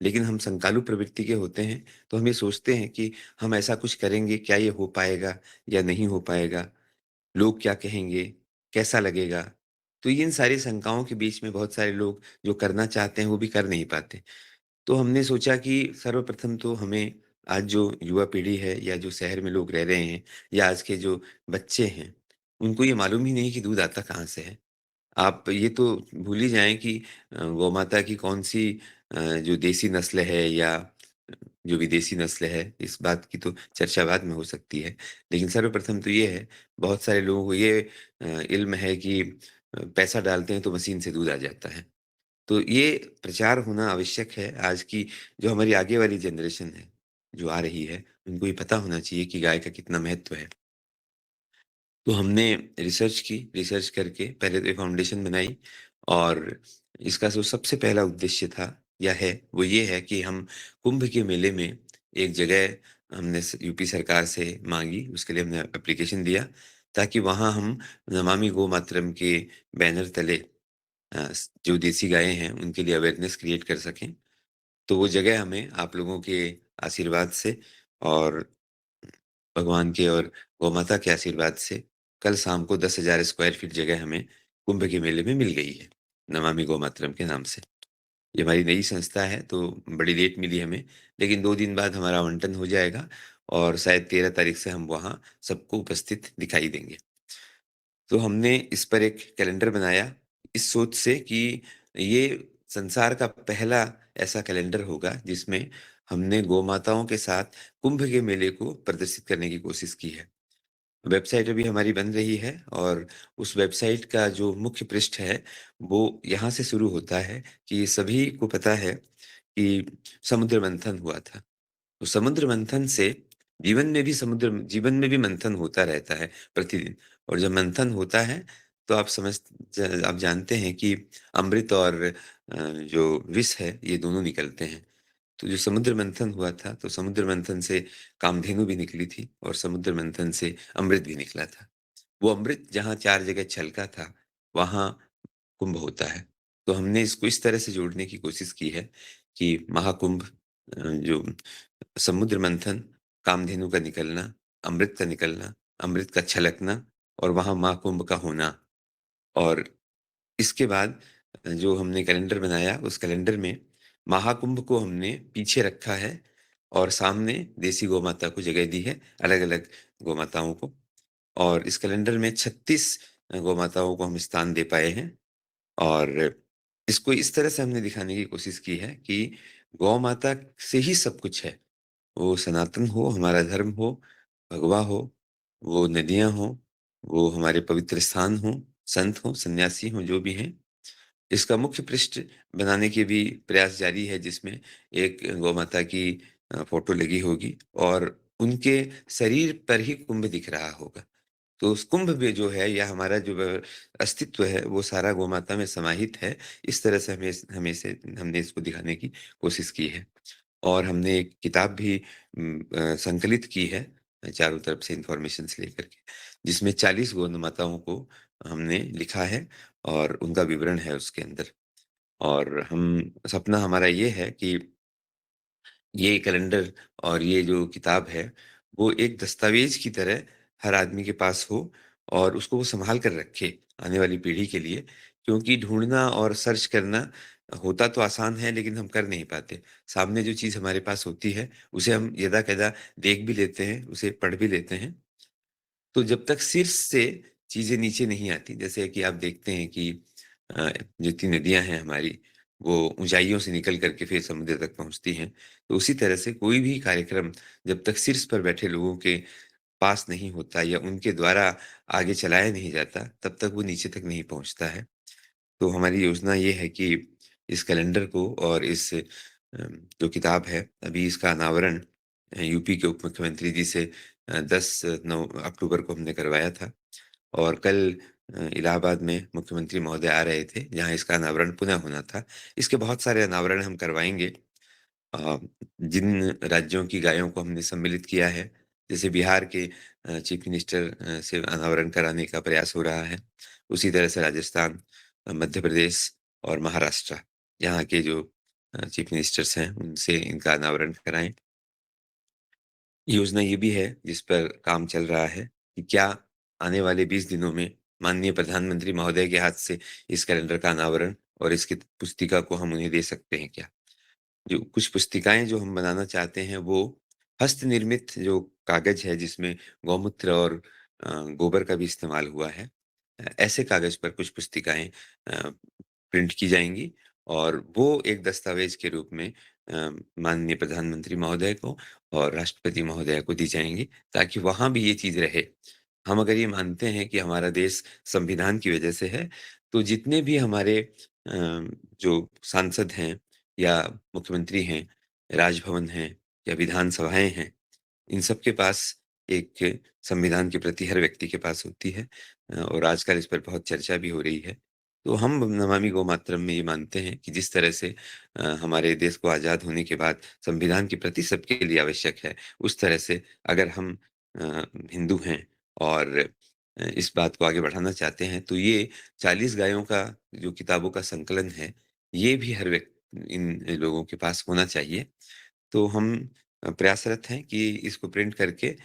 लेकिन हम संकालु प्रवृत्ति के होते हैं, तो हम ये सोचते हैं कि हम ऐसा कुछ करेंगे, क्या ये हो पाएगा या नहीं हो पाएगा? लोग क्या कहेंगे? कैसा लगेगा? तो इन सारी शंकाओं के बीच में बहुत सारे लोग जो करना चाहते हैं, वो भी कर नहीं पाते। तो हमने सोचा कि सर्वप्रथम तो हमें आज जो युवा पीढ़ी है या जो शहर में लोग रह रहे हैं या आज के जो बच्चे हैं, उनको ये मालूम ही नहीं कि दूध आता कहाँ से है। आप ये तो भूल ही जाएँ कि गौ-माता की कौन-सी जो देसी नस्ल है या जो विदेशी नस्ल है, इस बात की तो चर्चा बाद में हो सकती है। लेकिन सर्वप्रथम तो ये है, बहुत सारे लोगों को ये इल्म है कि पैसा डालते हैं तो मशीन से दूध आ जाता है। तो ये प्रचार होना आवश्यक है। आज की जो हमारी आगे वाली जनरेशन है, जो आ रही है, उनको ये पता होना चाहिए कि गाय का कितना महत्व है। तो हमने रिसर्च की, रिसर्च करके पहले तो एक फाउंडेशन बनाई और इसका जो सबसे पहला उद्देश्य था या है, वो ये है कि हम कुंभ के मेले में एक जगह हमने यूपी सरकार से माँगी, उसके लिए हमने एप्लीकेशन दिया, ताकि वहाँ हम नमामि गौ मातरम के बैनर तले जो देसी गायें हैं, उनके लिए अवेयरनेस क्रिएट कर सकें। तो वो जगह हमें आप लोगों के आशीर्वाद से और भगवान के और गौ-माता के आशीर्वाद से कल शाम को 10,000 स्क्वायर फीट जगह हमें कुंभ के मेले में मिल गई है, नमामि गौ मातरम के नाम से। ये हमारी नई संस्था है, तो बड़ी लेट मिली हमें, लेकिन 2 दिन बाद हमारा आवंटन हो जाएगा और शायद 13 तारीख से हम वहाँ सबको उपस्थित दिखाई देंगे। तो हमने इस पर एक कैलेंडर बनाया, इस सोच से कि ये संसार का पहला ऐसा कैलेंडर होगा जिसमें हमने गौ-माताओं के साथ कुंभ के मेले को प्रदर्शित करने की कोशिश की है। वेबसाइट अभी हमारी बन रही है और उस वेबसाइट का जो मुख्य पृष्ठ है, वो यहाँ से शुरू होता है कि सभी को पता है कि समुद्र मंथन हुआ था। तो समुद्र मंथन से जीवन में भी मंथन होता रहता है प्रतिदिन और जब मंथन होता है तो आप जानते हैं कि अमृत और जो विष है ये दोनों निकलते हैं। तो जो समुद्र मंथन हुआ था तो समुद्र मंथन से कामधेनु भी निकली थी और समुद्र मंथन से अमृत भी निकला था। वो अमृत जहाँ 4 जगह छलका था, वहाँ कुंभ होता है। तो हमने इसको इस तरह से जोड़ने की कोशिश की है कि महाकुंभ जो समुद्र मंथन, कामधेनु का निकलना, अमृत का छलकना और वहाँ महाकुंभ का होना और इसके बाद जो हमने कैलेंडर बनाया, उस कैलेंडर में महाकुंभ को हमने पीछे रखा है और सामने देसी गौ-माता को जगह दी है, अलग-अलग गौ-माताओं को और इस कैलेंडर में 36 गौ-माताओं को हम स्थान दे पाए हैं और इसको इस तरह से हमने दिखाने की कोशिश की है कि गौ-माता से ही सब कुछ है। वो सनातन हो, हमारा धर्म हो, भगवा हो, वो नदियाँ हों, वो हमारे पवित्र स्थान हों, संत हों, सन्यासी हों, जो भी हैं। इसका मुख्य पृष्ठ बनाने के भी प्रयास जारी है जिसमें एक गौ माता की फ़ोटो लगी होगी और उनके शरीर पर ही कुंभ दिख रहा होगा। तो उस कुंभ में जो है या हमारा जो अस्तित्व है वो सारा गौ माता में समाहित है। इस तरह से हमने इसको दिखाने की कोशिश की है। और हमने एक किताब भी संकलित की है चारों तरफ से इन्फॉर्मेशंस लेकर के, जिसमें 40 गौ माताओं को हमने लिखा है और उनका विवरण है उसके अंदर। और सपना हमारा ये है कि ये कैलेंडर और ये जो किताब है, वो एक दस्तावेज़ की तरह हर आदमी के पास हो और उसको वो सँभाल कर रखे आने वाली पीढ़ी के लिए, क्योंकि ढूँढना और सर्च करना होता तो आसान है, लेकिन हम कर नहीं पाते। सामने जो चीज़ हमारे पास होती है, उसे हम यदा-कदा देख भी लेते हैं, उसे पढ़ भी लेते हैं। तो जब तक शीर्ष से चीज़ें नीचे नहीं आती, जैसे कि आप देखते हैं कि जितनी नदियाँ हैं हमारी, वो ऊँचाइयों से निकल कर के फिर समुद्र तक पहुँचती हैं। तो उसी तरह से कोई भी कार्यक्रम जब तक शीर्ष पर बैठे लोगों के पास नहीं होता या उनके द्वारा आगे चलाया नहीं जाता, तब तक वो नीचे तक नहीं पहुँचता है। तो हमारी योजना ये है कि इस कैलेंडर को और इस जो किताब है, अभी इसका अनावरण यूपी के उप मुख्यमंत्री जी से 10 नव अक्टूबर को हमने करवाया था और कल इलाहाबाद में मुख्यमंत्री महोदय आ रहे थे, जहाँ इसका अनावरण पुनः होना था। इसके बहुत सारे अनावरण हम करवाएँगे। अ, जिन राज्यों की गायों को हमने सम्मिलित किया है, जैसे बिहार के चीफ मिनिस्टर से अनावरण कराने का प्रयास हो रहा है। उसी तरह से राजस्थान, मध्य प्रदेश और महाराष्ट्र, यहाँ के जो चीफ मिनिस्टर्स हैं, उनसे इनका अनावरण कराएँ। योजना ये भी है जिस पर काम चल रहा है कि क्या आने वाले 20 दिनों में माननीय प्रधानमंत्री महोदय के हाथ से इस कैलेंडर का अनावरण और इसकी पुस्तिका को हम उन्हें दे सकते हैं क्या? जो कुछ पुस्तिकाएँ जो हम बनाना चाहते हैं वो हस्त निर्मित जो कागज़ है जिसमें गौमूत्र और गोबर का भी इस्तेमाल हुआ है। ऐसे कागज़ पर कुछ पुस्तिकाएँ प्रिंट की जाएँगी और वो एक दस्तावेज़ के रूप में माननीय प्रधानमंत्री महोदय को और राष्ट्रपति महोदया को दी जाएँगी ताकि वहाँ भी ये चीज़ रहे। हम अगर ये मानते हैं कि हमारा देश संविधान की वजह से है, तो जितने भी हमारे जो सांसद हैं या मुख्यमंत्री हैं, राजभवन है या विधानसभाएँ हैं, इन सब के पास एक संविधान के प्रति हर व्यक्ति के पास होती है और आजकल इस पर बहुत चर्चा भी हो रही है। तो हम नमामि गौ-मातरम में ये मानते हैं कि जिस तरह से हमारे देश को आज़ाद होने के बाद संविधान के प्रति सबके लिए आवश्यक है, उस तरह से अगर हम हिंदू हैं और इस बात को आगे बढ़ाना चाहते हैं, तो ये 40 गायों का जो किताबों का संकलन है, ये भी हर इन लोगों के पास होना चाहिए। तो हम प्रयासरत हैं कि इसको प्रिंट करके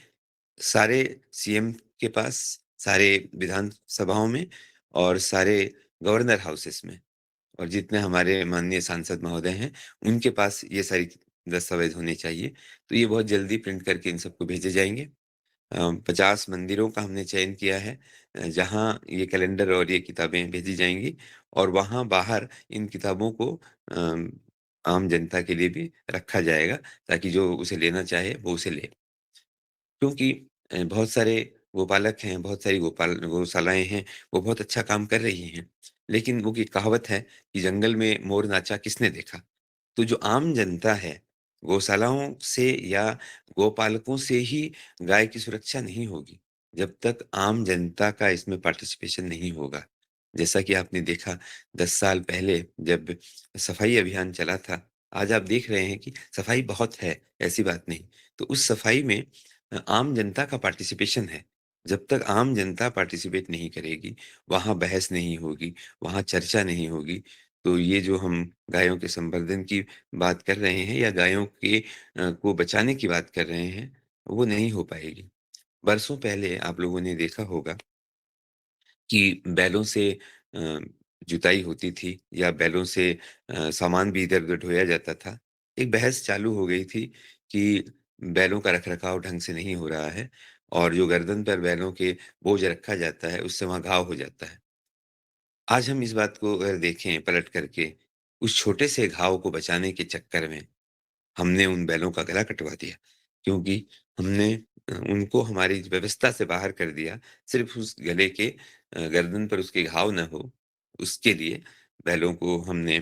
सारे सीएम के पास, सारे विधान सभाओं में और सारे गवर्नर हाउसेस में और जितने हमारे माननीय सांसद महोदय हैं, उनके पास ये सारी दस्तावेज़ होने चाहिए। तो ये बहुत जल्दी प्रिंट करके इन सबको भेजे जाएँगे। 50 मंदिरों का हमने चयन किया है जहाँ ये कैलेंडर और ये किताबें भेजी जाएँगी और वहाँ बाहर इन किताबों को आम जनता के लिए भी रखा जाएगा ताकि जो उसे लेना चाहे वो उसे ले। क्योंकि बहुत सारे गोपालक हैं, बहुत सारी गौशालाएँ हैं, वो बहुत अच्छा काम कर रही हैं। लेकिन वो की कहावत है कि जंगल में मोर नाचा किसने देखा? तो जो आम जनता है, गौशालाओं से या गौपालकों से ही गाय की सुरक्षा नहीं होगी, जब तक आम जनता का इसमें पार्टिसिपेशन नहीं होगा। जैसा कि आपने देखा 10 साल पहले जब सफाई अभियान चला था, आज आप देख रहे हैं कि सफाई बहुत है, ऐसी बात नहीं। तो उस सफाई में आम जनता का पार्टिसिपेशन है। जब तक आम जनता पार्टिसिपेट नहीं करेगी, वहाँ बहस नहीं होगी, वहाँ चर्चा नहीं होगी, तो ये जो हम गायों के संवर्धन की बात कर रहे हैं या गायों के को बचाने की बात कर रहे हैं, वो नहीं हो पाएगी। बरसों पहले आप लोगों ने देखा होगा कि बैलों से अ, जुताई होती थी या बैलों से सामान भी इधर-उधर ढोया जाता था। एक बहस चालू हो गई थी कि बैलों का रख-रखाव ढंग से नहीं हो रहा है और जो गर्दन पर बैलों के बोझ रखा जाता है, उससे वहाँ घाव हो जाता है। आज हम इस बात को अगर देखें पलट करके, उस छोटे से घाव को बचाने के चक्कर में हमने उन बैलों का गला कटवा दिया क्योंकि हमने उनको हमारी व्यवस्था से बाहर कर दिया। सिर्फ़ उस गले के गर्दन पर उसके घाव ना हो, उसके लिए बैलों को हमने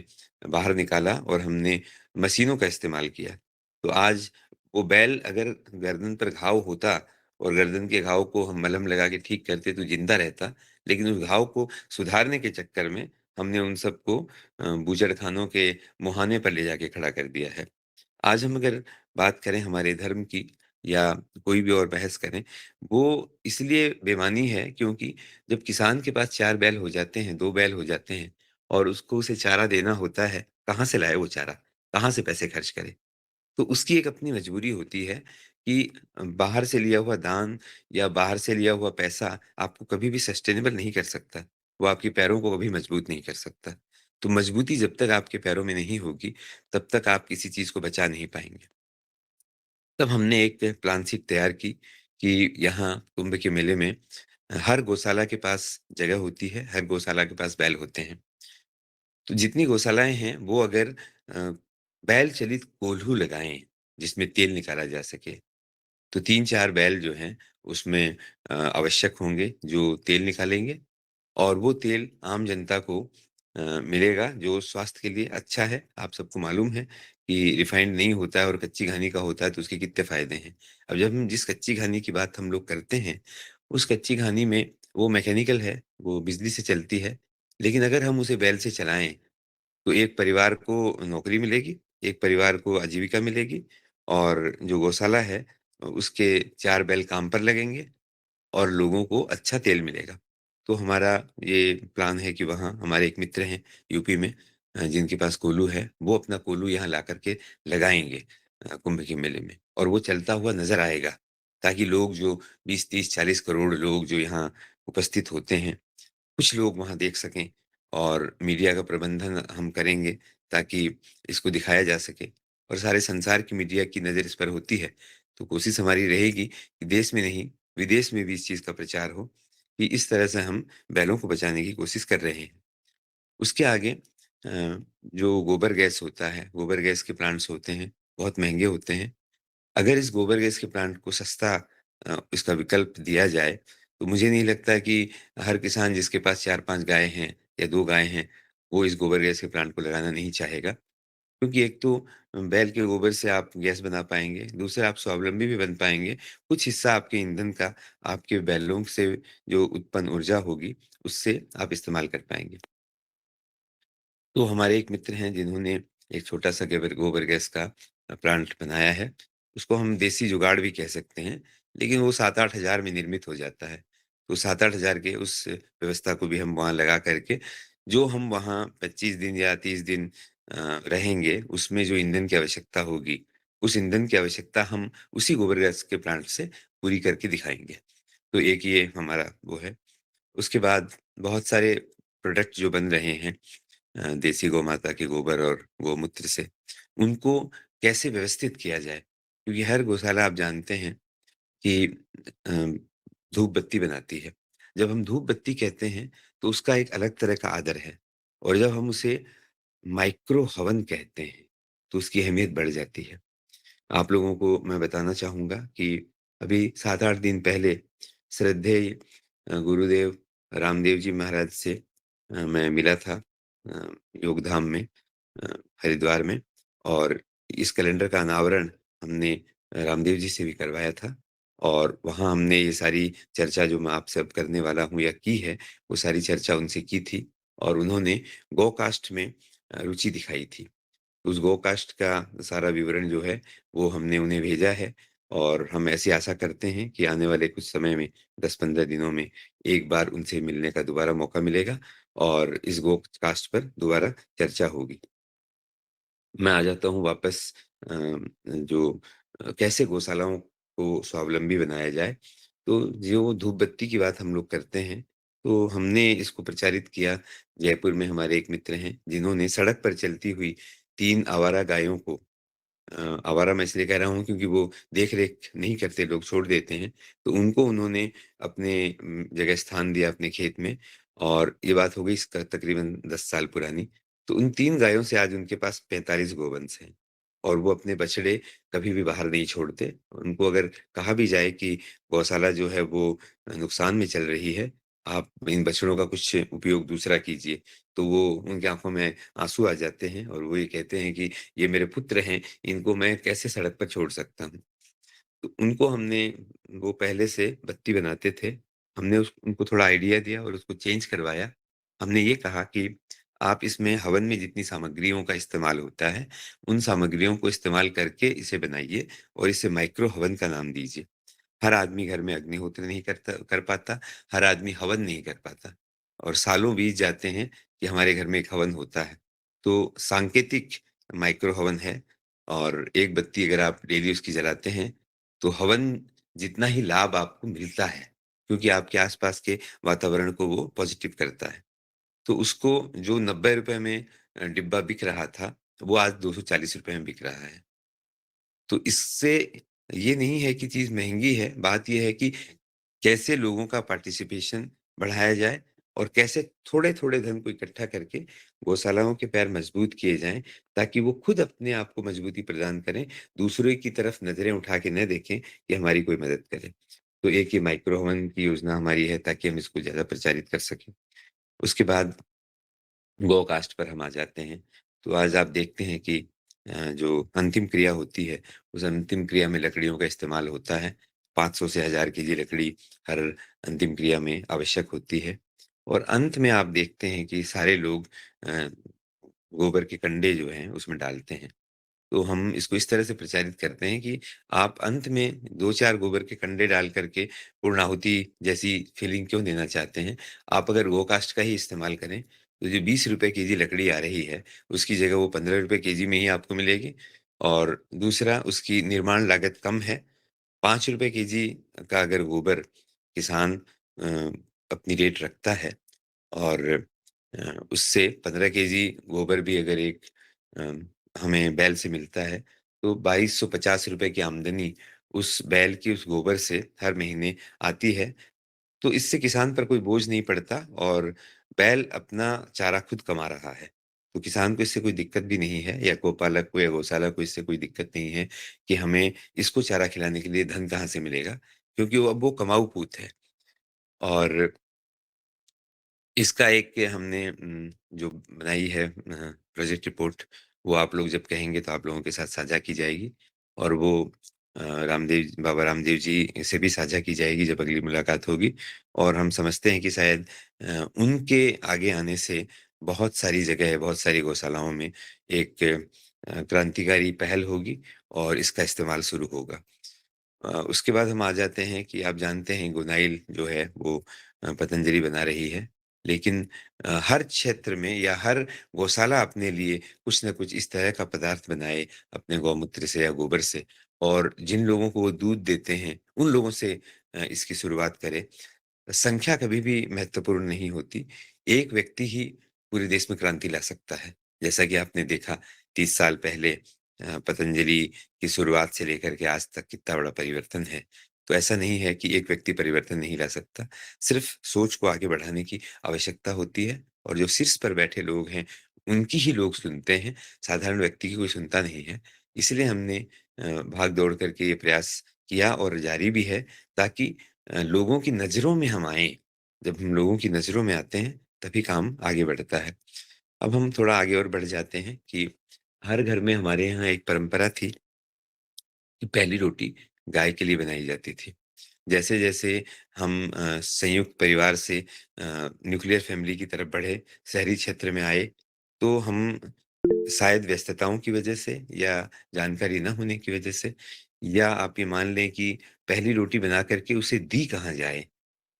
बाहर निकाला और हमने मशीनों का इस्तेमाल किया। तो आज वो बैल अगर गर्दन पर घाव होता और गर्दन के घाव को हम मलहम लगा के ठीक करते तो ज़िंदा रहता, लेकिन उस घाव को सुधारने के चक्कर में हमने उन सबको बूचड़खानों के मुहाने पर ले जाके खड़ा कर दिया है। आज हम अगर बात करें हमारे धर्म की या कोई भी और बहस करें, वो इसलिए बेमानी है क्योंकि जब किसान के पास 4 बैल हो जाते हैं, 2 बैल हो जाते हैं और उसको उसे चारा देना होता है, कहाँ से लाए वो चारा? कहाँ से पैसे खर्च करे? तो उसकी एक अपनी मजबूरी होती है कि बाहर से लिया हुआ दान या बाहर से लिया हुआ पैसा आपको कभी भी सस्टेनेबल नहीं कर सकता। वो आपके पैरों को कभी मजबूत नहीं कर सकता। तो मजबूती जब तक आपके पैरों में नहीं होगी, तब तक आप किसी चीज़ को बचा नहीं पाएँगे। तब हमने एक प्लान शीट तैयार की कि यहाँ कुंभ के मेले में हर गौशाला के पास जगह होती है, हर गौशाला के पास बैल होते हैं। तो जितनी गौशालाएँ हैं, वो अगर बैल चलित कोल्हू लगाएँ, जिसमें तेल निकाला जा सके, तो 3-4 बैल जो हैं, उसमें आवश्यक होंगे, जो तेल निकालेंगे और वो तेल आम जनता को मिलेगा, जो स्वास्थ्य के लिए अच्छा है। आप सबको मालूम है कि रिफाइंड नहीं होता है और कच्ची घानी का होता है, तो उसके कितने फ़ायदे हैं। अब जब हम जिस कच्ची घानी की बात हम लोग करते हैं, उस कच्ची घानी में वो मैकेनिकल है, वो बिजली से चलती है, लेकिन अगर हम उसे बैल से चलाएँ तो एक परिवार को नौकरी मिलेगी, एक परिवार को आजीविका मिलेगी और जो गौशाला है उसके 4 बैल काम पर लगेंगे और लोगों को अच्छा तेल मिलेगा। तो हमारा ये प्लान है कि वहाँ हमारे एक मित्र हैं यूपी में, जिनके पास कोल्हू है, वो अपना कोल्हू यहाँ ला कर के लगाएँगे कुंभ के मेले में और वो चलता हुआ नज़र आएगा, ताकि लोग जो 20, 30, 40 करोड़ लोग जो यहाँ उपस्थित होते हैं, कुछ लोग वहाँ देख सकें और मीडिया का प्रबंधन हम करेंगे ताकि इसको दिखाया जा सके और सारे संसार की मीडिया की नज़र इस पर होती है। तो कोशिश हमारी रहेगी कि देश में नहीं, विदेश में भी इस चीज़ का प्रचार हो कि इस तरह से हम बैलों को बचाने की कोशिश कर रहे हैं। उसके आगे जो गोबर गैस होता है, गोबर गैस के प्लांट्स होते हैं, बहुत महँगे होते हैं। अगर इस गोबर गैस के प्लांट को सस्ता इसका विकल्प दिया जाए, तो मुझे नहीं लगता कि हर किसान जिसके पास 4-5 गाय हैं या 2 गाय हैं, वो इस गोबर गैस के प्लांट को लगाना नहीं चाहेगा। क्योंकि एक तो बैल के गोबर से आप गैस बना पाएँगे, दूसरा आप स्वावलंबी भी बन पाएँगे। कुछ हिस्सा आपके ईंधन का आपके बैलों से जो उत्पन्न ऊर्जा होगी, उससे आप इस्तेमाल कर पाएँगे। तो हमारे एक मित्र हैं जिन्होंने एक छोटा-सा गोबर गैस का प्लांट बनाया है। उसको हम देसी जुगाड़ भी कह सकते हैं, लेकिन वो 7-8 हज़ार में निर्मित हो जाता है। तो 7-8 हज़ार के उस व्यवस्था को भी हम वहाँ लगा कर के, जो हम वहाँ 25 दिन या 30 दिन रहेंगे, उसमें जो ईंधन की आवश्यकता होगी, उस ईंधन की आवश्यकता हम उसी गोबर गैस के प्लांट से पूरी करके दिखाएँगे। तो एक ये हमारा वो है। उसके बाद बहुत सारे प्रोडक्ट जो बन रहे हैं देसी गौ माता के गोबर और गौमूत्र से, उनको कैसे व्यवस्थित किया जाए? क्योंकि हर गौशाला आप जानते हैं कि अ, धूप बत्ती बनाती है। जब हम धूप बत्ती कहते हैं, तो उसका एक अलग तरह का आदर है और जब हम उसे माइक्रो हवन कहते हैं, तो उसकी अहमियत बढ़ जाती है। आप लोगों को मैं बताना चाहूँगा कि अभी 7-8 दिन पहले श्रद्धेय गुरुदेव रामदेव जी महाराज से मैं मिला था अ, योगधाम में अ, हरिद्वार में और इस कैलेंडर का अनावरण हमने रामदेव जी से भी करवाया था और वहाँ हमने ये सारी चर्चा जो मैं आपसे अब करने वाला हूँ या की है, वो सारी चर्चा उनसे की थी और उन्होंने गौ कास्ट में रुचि दिखाई थी। उस गो-कास्ट का सारा विवरण जो है, वो हमने उन्हें भेजा है और हम ऐसी आशा करते हैं कि आने वाले कुछ समय में 10-15 दिनों में एक बार उनसे मिलने का दोबारा मौका मिलेगा और इस गो-कास्ट पर दोबारा चर्चा होगी। मैं आ जाता हूँ वापस जो कैसे गौशालाओं को स्वावलंबी बनाया जाए। तो जो धूप बत्ती की बात हम लोग करते हैं, तो हमने इसको प्रचारित किया जयपुर में हमारे एक मित्र हैं, जिन्होंने सड़क पर चलती हुई 3 आवारा गायों को आवारा मैं इसलिए कह रहा हूँ क्योंकि वो देख-रेख नहीं करते, लोग छोड़ देते हैं। तो उनको उन्होंने अपने जगह स्थान दिया अपने खेत में और ये बात हो गई इसका तकरीबन 10 साल पुरानी। तो उन 3 गायों से आज उनके पास 45 गोवंश हैं और वो अपने बछड़े कभी भी बाहर नहीं छोड़ते। उनको अगर कहा भी जाए कि गौशाला जो है वो नुकसान में चल रही है, आप इन बछड़ों का कुछ उपयोग दूसरा कीजिए, तो वो उनकी आँखों में आँसू आ जाते हैं और वो ये कहते हैं कि ये मेरे पुत्र हैं, इनको मैं कैसे सड़क पर छोड़ सकता हूँ? तो उनको हमने वो पहले से बत्ती बनाते थे, हमने उस उनको थोड़ा आइडिया दिया और उसको चेंज करवाया। हमने ये कहा कि आप इसमें हवन में जितनी सामग्रियों का इस्तेमाल होता है, उन सामग्रियों को इस्तेमाल करके इसे बनाइए और इसे माइक्रो हवन का नाम दीजिए। हर आदमी घर में अग्निहोत्र नहीं कर पाता, हर आदमी हवन नहीं कर पाता और सालों बीत जाते हैं कि हमारे घर में एक हवन होता है। तो सांकेतिक माइक्रो हवन है और एक बत्ती अगर आप डेली उसकी जलाते हैं, तो हवन जितना ही लाभ आपको मिलता है, क्योंकि आपके आस-पास के वातावरण को वो पॉज़िटिव करता है। तो उसको जो ₹90 में डिब्बा बिक रहा था, वो आज ₹240 में बिक रहा है। तो इससे ये नहीं है कि चीज़ महँगी है, बात ये है कि कैसे लोगों का पार्टिसिपेशन बढ़ाया जाए और कैसे थोड़े-थोड़े धन को इकट्ठा करके गौशालाओं के पैर मजबूत किए जाएँ, ताकि वो खुद अपने आप को मजबूती प्रदान करें, दूसरे की तरफ नज़रें उठा के न देखें कि हमारी कोई मदद करे। तो एक ये माइक्रो हवन की योजना हमारी है ताकि हम इसको ज़्यादा प्रचारित कर सकें। उसके बाद गो कास्ट पर हम आ जाते हैं। तो आज आप देखते हैं कि जो अंतिम क्रिया होती है, उस अंतिम क्रिया में लकड़ियों का इस्तेमाल होता है। 500 से 1000 केजी लकड़ी हर अंतिम क्रिया में आवश्यक होती है। और अंत में आप देखते हैं कि सारे लोग अ, गोबर के कंडे जो हैं, उसमें डालते हैं। तो हम इसको इस तरह से प्रचारित करते हैं कि आप अंत में 2-4 गोबर के कंडे डाल कर के पूर्णाहुति जैसी फीलिंग क्यों देना चाहते हैं? आप अगर गो कास्ट का ही इस्तेमाल करें, तो जो ₹20 केजी लकड़ी आ रही है, उसकी जगह वो ₹15 केजी में ही आपको मिलेगी और दूसरा उसकी निर्माण लागत कम है। ₹5 केजी का अगर गोबर किसान अ, अपनी रेट रखता है और उससे 15 केजी गोबर भी अगर एक हमें बैल से मिलता है, तो ₹2250 की आमदनी उस बैल की उस गोबर से हर महीने आती है। तो इससे किसान पर कोई बोझ नहीं पड़ता और बैल अपना चारा खुद कमा रहा है। तो किसान को इससे कोई दिक्कत भी नहीं है या गौपालक को या गौशाला को इससे कोई दिक्कत नहीं है कि हमें इसको चारा खिलाने के लिए धन कहाँ से मिलेगा, क्योंकि वो कमाऊ पूत है। और इसका एक हमने जो बनाई है प्रोजेक्ट रिपोर्ट, वो आप लोग जब कहेंगे तो आप लोगों के साथ साझा की जाएगी और वो बाबा रामदेव जी से भी साझा की जाएगी जब अगली मुलाकात होगी और हम समझते हैं कि शायद उनके आगे आने से बहुत सारी जगह, बहुत सारी गौशालाओं में एक क्रांतिकारी पहल होगी और इसका इस्तेमाल शुरू होगा। उसके बाद हम आ जाते हैं कि आप जानते हैं गोनाइल जो है वो पतंजलि बना रही है। लेकिन हर क्षेत्र में या हर गौशाला अपने लिए कुछ न कुछ इस तरह का पदार्थ बनाए अपने गौमूत्र से या गोबर से और जिन लोगों को वो दूध देते हैं, उन लोगों से इसकी शुरुआत करे। संख्या कभी भी महत्वपूर्ण नहीं होती। एक व्यक्ति ही पूरे देश में क्रांति ला सकता है। जैसा कि आपने देखा 30 साल पहले पतंजलि की शुरुआत से लेकर के आज तक कितना बड़ा परिवर्तन है। तो ऐसा नहीं है कि एक व्यक्ति परिवर्तन नहीं ला सकता। सिर्फ़ सोच को आगे बढ़ाने की आवश्यकता होती है और जो शीर्ष पर बैठे लोग हैं, उनकी ही लोग सुनते हैं, साधारण व्यक्ति की कोई सुनता नहीं है। इसलिए हमने भाग-दौड़ करके ये प्रयास किया और जारी भी है ताकि लोगों की नज़रों में हम आएँ। जब हम लोगों की नज़रों में आते हैं, तभी काम आगे बढ़ता है। अब हम थोड़ा आगे और बढ़ जाते हैं कि हर घर में हमारे यहाँ एक परंपरा थी कि पहली रोटी गाय के लिए बनाई जाती थी। जैसे-जैसे हम संयुक्त परिवार से न्यूक्लियर फैमिली की तरफ बढ़े, शहरी क्षेत्र में आए, तो हम शायद व्यस्तताओं की वजह से या जानकारी ना होने की वजह से या आप ये मान लें कि पहली रोटी बना कर के उसे दी कहाँ जाए?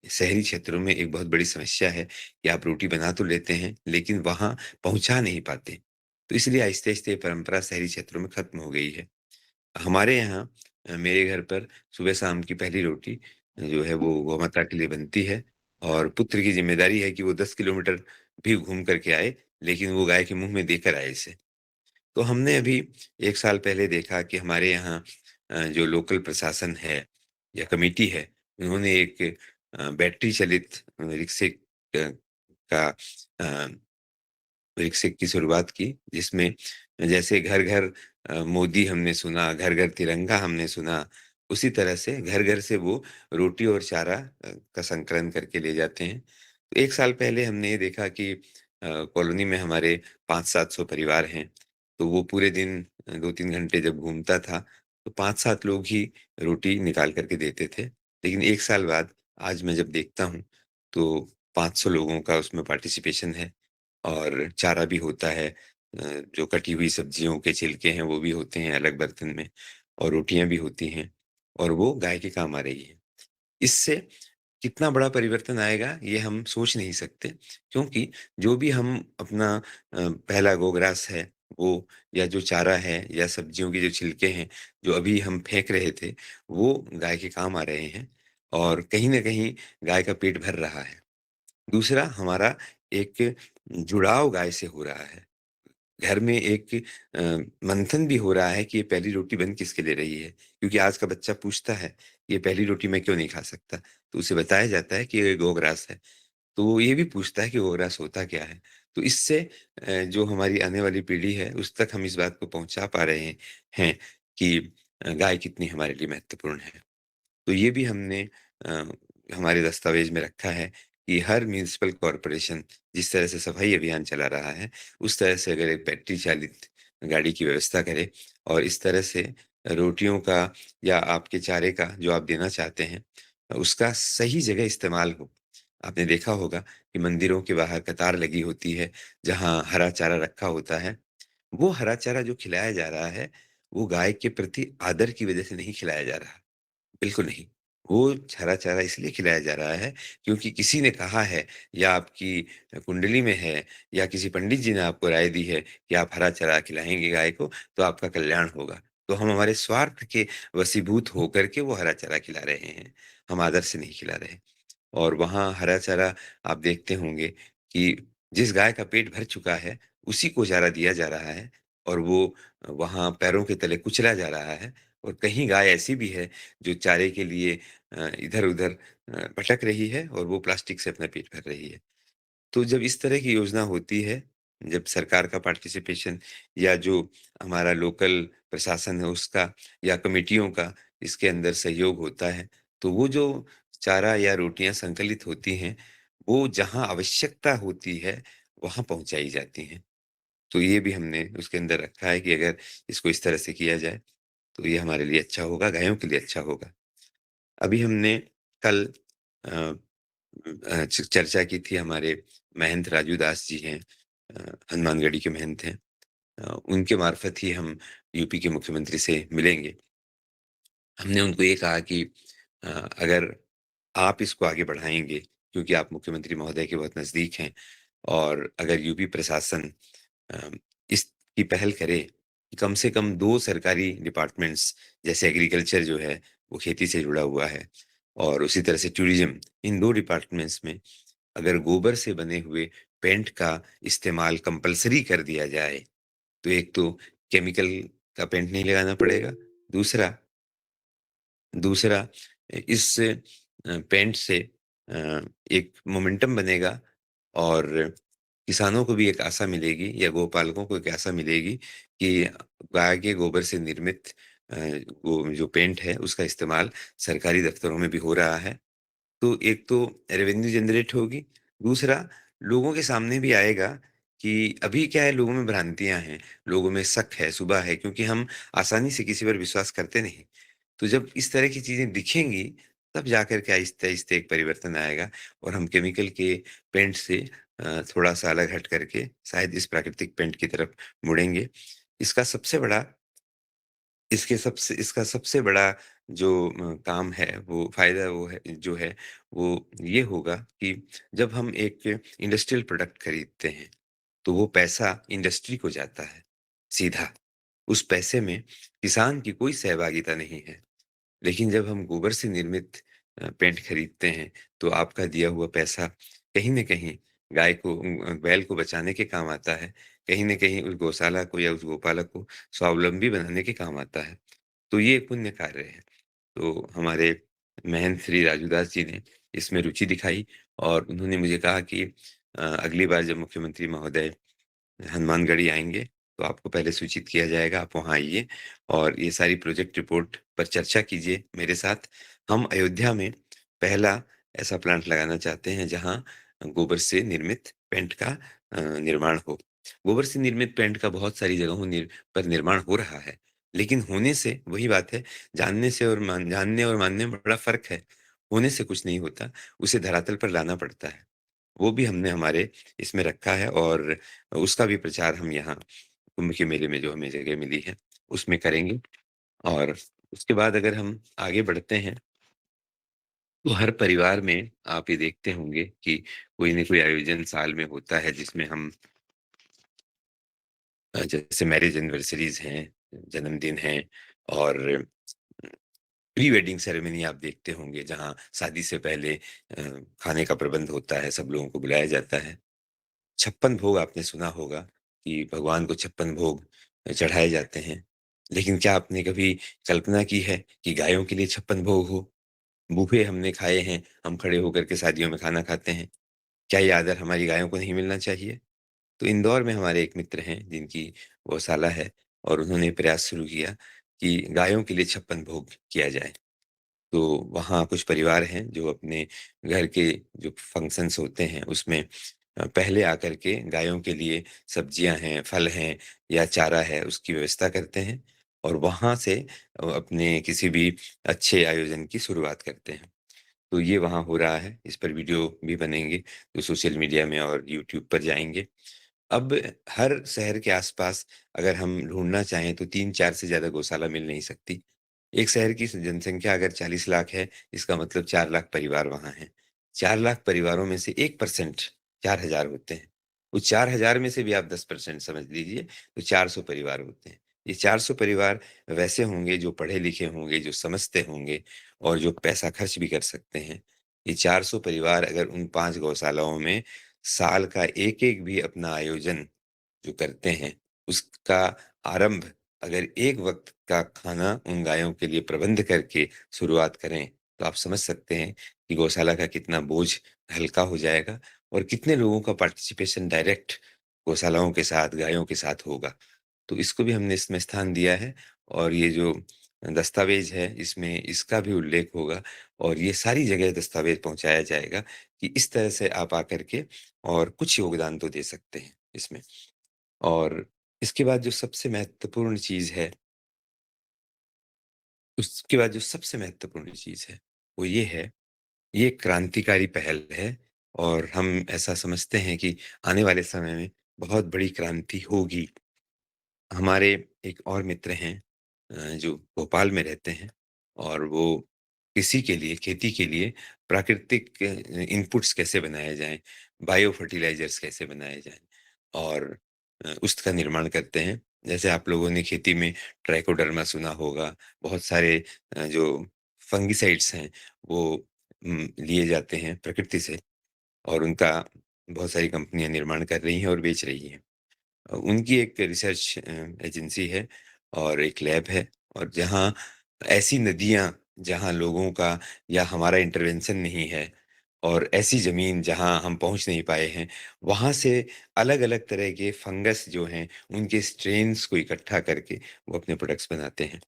शहरी क्षेत्रों में एक बहुत बड़ी समस्या है कि आप रोटी बना तो लेते हैं, लेकिन वहाँ पहुँचा नहीं पाते। तो इसलिए आहिस्ते-आहिस्ते ये परंपरा शहरी क्षेत्रों में खत्म हो गई है। हमारे यहाँ मेरे घर पर सुबह-शाम की पहली रोटी जो है वो गौ माता के लिए बनती है और पुत्र की ज़िम्मेदारी है कि वो 10 किलोमीटर भी घूम कर के आए, लेकिन वो गाय के मुँह में देकर आए इसे। तो हमने अभी 1 साल पहले देखा कि हमारे यहाँ जो लोकल प्रशासन है या कमिटी है, उन्होंने एक बैटरी चलित रिक्शे का अ, रिक्शे की शुरुआत की, जिसमें जैसे घर-घर मोदी हमने सुना, घर-घर तिरंगा हमने सुना, उसी तरह से घर-घर से वो रोटी और चारा का संकलन करके ले जाते हैं। तो 1 साल पहले हमने ये देखा कि कॉलोनी में हमारे 500-700 परिवार हैं, तो वो पूरे दिन 2-3 घंटे जब घूमता था, तो 5-7 लोग ही रोटी निकाल कर के देते थे। लेकिन 1 साल बाद आज मैं जब देखता हूँ, तो 500 लोगों का उसमें पार्टिसिपेशन है। और चारा भी होता है जो कटी हुई सब्जियों के छिलके हैं वो भी होते हैं अलग बर्तन में और रोटियाँ भी होती हैं और वो गाय के काम आ रही है। इससे कितना बड़ा परिवर्तन आएगा ये हम सोच नहीं सकते क्योंकि जो भी हम अपना पहला गोग्रास है वो या जो चारा है या सब्जियों के जो छिलके हैं, जो अभी हम फेंक रहे थे, वो गाय के काम आ रहे हैं और कहीं न कहीं गाय का पेट भर रहा है। दूसरा हमारा एक जुड़ाव गाय से हो रहा है। घर में एक मंथन भी हो रहा है कि ये पहली रोटी बन किसके लिए रही है? क्योंकि आज का बच्चा पूछता है, ये पहली रोटी मैं क्यों नहीं खा सकता? तो उसे बताया जाता है कि ये गोग्रास है। तो वो ये भी पूछता है कि गोग्रास होता क्या है? तो इससे जो हमारी आने वाली पीढ़ी है, उस तक हम इस बात को पहुँचा पा रहे हैं कि गाय कितनी हमारे लिए महत्वपूर्ण है। तो ये भी हमने अ, हमारे दस्तावेज में रखा है कि हर म्युनिसिपल कॉर्पोरेशन जिस तरह से सफाई अभियान चला रहा है, उस तरह से अगर एक बैटरी चालित गाड़ी की व्यवस्था करे और इस तरह से रोटियों का या आपके चारे का जो आप देना चाहते हैं, उसका सही जगह इस्तेमाल हो। आपने देखा होगा कि मंदिरों के बाहर कतार लगी होती है, जहाँ हरा चारा रखा होता है। वो हरा चारा जो खिलाया जा रहा है, वो गाय के प्रति आदर की वजह से नहीं खिलाया जा रहा। बिल्कुल नहीं। वो हरा चारा इसलिए खिलाया जा रहा है क्योंकि किसी ने कहा है या आपकी कुंडली में है या किसी पंडित जी ने आपको राय दी है कि आप हरा चारा खिलाएँगे गाय को तो आपका कल्याण होगा। तो हम हमारे स्वार्थ के वशीभूत होकर के वो हरा चारा खिला रहे हैं, हम आदर से नहीं खिला रहे। और वहाँ हरा चारा आप देखते होंगे कि जिस गाय का पेट भर चुका है, उसी को चारा दिया जा रहा है और वो वहाँ पैरों के तले कुचला जा रहा है और कहीं गाय ऐसी भी है जो चारे के लिए इधर-उधर भटक रही है और वो प्लास्टिक से अपना पेट भर रही है। तो जब इस तरह की योजना होती है, जब सरकार का पार्टिसिपेशन या जो हमारा लोकल प्रशासन है उसका या कमेटियों का इसके अंदर सहयोग होता है, तो वो जो चारा या रोटियाँ संकलित होती हैं, वो जहाँ आवश्यकता होती है, वहाँ पहुँचाई जाती हैं। तो ये भी हमने उसके अंदर रखा है कि अगर इसको इस तरह से किया जाए, तो ये हमारे लिए अच्छा होगा, गायों के लिए अच्छा होगा। अभी हमने कल अ चर्चा की थी हमारे महंत राजू दास जी हैं हनुमानगढ़ी के महंत हैं। उनके मार्फ़त ही हम यूपी के मुख्यमंत्री से मिलेंगे। हमने उनको ये कहा कि अगर आप इसको आगे बढ़ाएँगे क्योंकि आप मुख्यमंत्री महोदय के बहुत नज़दीक हैं और अगर यूपी प्रशासन अ, इसकी पहल करे कि कम से कम 2 सरकारी डिपार्टमेंट्स जैसे एग्रीकल्चर जो है, वो खेती से जुड़ा हुआ है और उसी तरह से टूरिज़्म, इन 2 डिपार्टमेंट्स में अगर गोबर से बने हुए पेंट का इस्तेमाल कंपल्सरी कर दिया जाए, तो एक तो केमिकल का पेंट नहीं लगाना पड़ेगा, दूसरा दूसरा इस पेंट से एक मोमेंटम बनेगा और किसानों को भी एक आशा मिलेगी या गोपालकों को एक आशा मिलेगी कि गाय के गोबर से निर्मित वो जो पेंट है उसका इस्तेमाल सरकारी दफ्तरों में भी हो रहा है। तो एक तो रेवेन्यू जनरेट होगी, दूसरा लोगों के सामने भी आएगा कि अभी क्या है लोगों में भ्रांतियाँ हैं, लोगों में शक है, शुबा है क्योंकि हम आसानी से किसी पर विश्वास करते नहीं। तो जब इस तरह की चीज़ें दिखेंगी, तब जाकर के आहिस्ते-आहिस्ते एक परिवर्तन आएगा और हम केमिकल के पेंट से थोड़ा-सा अलग हट करके शायद इस प्राकृतिक पेंट की तरफ मुड़ेंगे। इसका सबसे बड़ा इसका सबसे बड़ा जो काम है, वो फ़ायदा वो है जो है, वो ये होगा कि जब हम एक इंडस्ट्रियल प्रोडक्ट खरीदते हैं, तो वो पैसा इंडस्ट्री को जाता है, सीधा। उस पैसे में किसान की कोई सहभागिता नहीं है। लेकिन जब हम गोबर से निर्मित पेंट खरीदते हैं, तो आपका दिया हुआ पैसा कहीं न कहीं गाय को बैल को बचाने के काम आता है। कहीं न कहीं उस गौशाला को या उस गोपालक को स्वावलंबी बनाने के काम आता है। तो ये पुण्य कार्य है। तो हमारे महंत श्री राजूदास जी ने इसमें रुचि दिखाई और उन्होंने मुझे कहा कि अगली बार जब मुख्यमंत्री महोदय हनुमानगढ़ी आएँगे, तो आपको पहले सूचित किया जाएगा, आप वहाँ आइए और ये सारी प्रोजेक्ट रिपोर्ट पर चर्चा कीजिए मेरे साथ। हम अयोध्या में पहला ऐसा प्लांट लगाना चाहते हैं, जहाँ गोबर से निर्मित पेंट का निर्माण हो। गोबर से निर्मित पेंट का बहुत सारी जगहों पर निर्माण हो रहा है, लेकिन होने से वही बात है, जानने और मानने में बड़ा फ़र्क है। होने से कुछ नहीं होता, उसे धरातल पर लाना पड़ता है। वो भी हमने हमारे इसमें रखा है और उसका भी प्रचार हम यहाँ कुंभ के मेले में जो हमें जगह मिली है, उसमें करेंगे और उसके बाद अगर हम आगे बढ़ते हैं, तो हर परिवार में आप ये देखते होंगे कि कोई न कोई आयोजन साल में होता है जिसमें हम जैसे मैरिज एनिवर्सरीज़ हैं, जन्मदिन हैं और प्री वेडिंग सेरेमनी आप देखते होंगे जहाँ शादी से पहले खाने का प्रबंध होता है, सब लोगों को बुलाया जाता है। 56 भोग आपने सुना होगा कि भगवान को 56 भोग चढ़ाए जाते हैं। लेकिन क्या आपने कभी कल्पना की है कि गायों के लिए 56 भोग हो? बूफे हमने खाए हैं, हम खड़े होकर के शादियों में खाना खाते हैं। क्या ये आदर हमारी गायों को नहीं मिलना चाहिए? तो इंदौर में हमारे एक मित्र हैं जिनकी गौशाला है और उन्होंने प्रयास शुरू किया कि गायों के लिए 56 भोग किया जाए। तो वहाँ कुछ परिवार हैं जो अपने घर के जो फंक्शन्स होते हैं उसमें पहले आकर के गायों के लिए सब्जियां हैं, फल हैं या चारा है उसकी व्यवस्था करते हैं और वहाँ से अपने किसी भी अच्छे आयोजन की शुरुआत करते हैं। तो ये वहाँ हो रहा है, इस पर वीडियो भी बनेंगे, तो सोशल मीडिया में और यूट्यूब पर जाएँगे। अब हर शहर के आस-पास अगर हम ढूँढना चाहें तो 3-4 से ज़्यादा गौशाला मिल नहीं सकती। एक शहर की जनसंख्या अगर 40 लाख है, इसका मतलब 4 लाख परिवार वहाँ हैं। 4 लाख परिवारों में से 1% 4,000 होते हैं। उस 4,000 में से भी आप 10% समझ लीजिए, तो 400 परिवार होते हैं। ये 400 परिवार वैसे होंगे जो पढ़े-लिखे होंगे, जो समझते होंगे और जो पैसा खर्च भी कर सकते हैं। ये 400 परिवार अगर उन 5 गौशालाओं में साल का एक-एक भी अपना आयोजन जो करते हैं, उसका आरंभ अगर एक वक़्त का खाना उन गायों के लिए प्रबंध करके शुरुआत करें, तो आप समझ सकते हैं कि गौशाला का कितना बोझ हल्का हो जाएगा और कितने लोगों का पार्टिसिपेशन डायरेक्ट गौशालाओं के साथ, गायों के साथ होगा। तो इसको भी हमने इसमें स्थान दिया है और ये जो दस्तावेज़ है, इसमें इसका भी उल्लेख होगा और ये सारी जगह दस्तावेज़ पहुँचाया जाएगा कि इस तरह से आप आकर के और कुछ योगदान तो दे सकते हैं इसमें। और इसके बाद जो सबसे महत्वपूर्ण चीज़ है, उसके बाद जो सबसे महत्वपूर्ण चीज़ है, वो ये है, ये क्रांतिकारी पहल है और हम ऐसा समझते हैं कि आने वाले समय में बहुत बड़ी क्रांति होगी। हमारे एक और मित्र हैं जो भोपाल में रहते हैं और वो कृषि के लिए, खेती के लिए प्राकृतिक इनपुट्स कैसे बनाए जाएँ, बायो फर्टिलाइज़र्स कैसे बनाए जाएँ और उसका निर्माण करते हैं। जैसे आप लोगों ने खेती में ट्राइकोडर्मा सुना होगा, बहुत सारे जो फंगिसाइड्स हैं, वो लिए जाते हैं प्रकृति से और उनका बहुत सारी कंपनियाँ निर्माण कर रही हैं और बेच रही हैं। उनकी एक रिसर्च एजेंसी है और एक लैब है और जहाँ ऐसी नदियाँ जहाँ लोगों का या हमारा इंटरवेंशन नहीं है और ऐसी ज़मीन जहाँ हम पहुँच नहीं पाए हैं, वहाँ से अलग-अलग तरह के फंगस जो हैं, उनके स्ट्रेन्स को इकट्ठा करके वो अपने प्रोडक्ट्स बनाते हैं।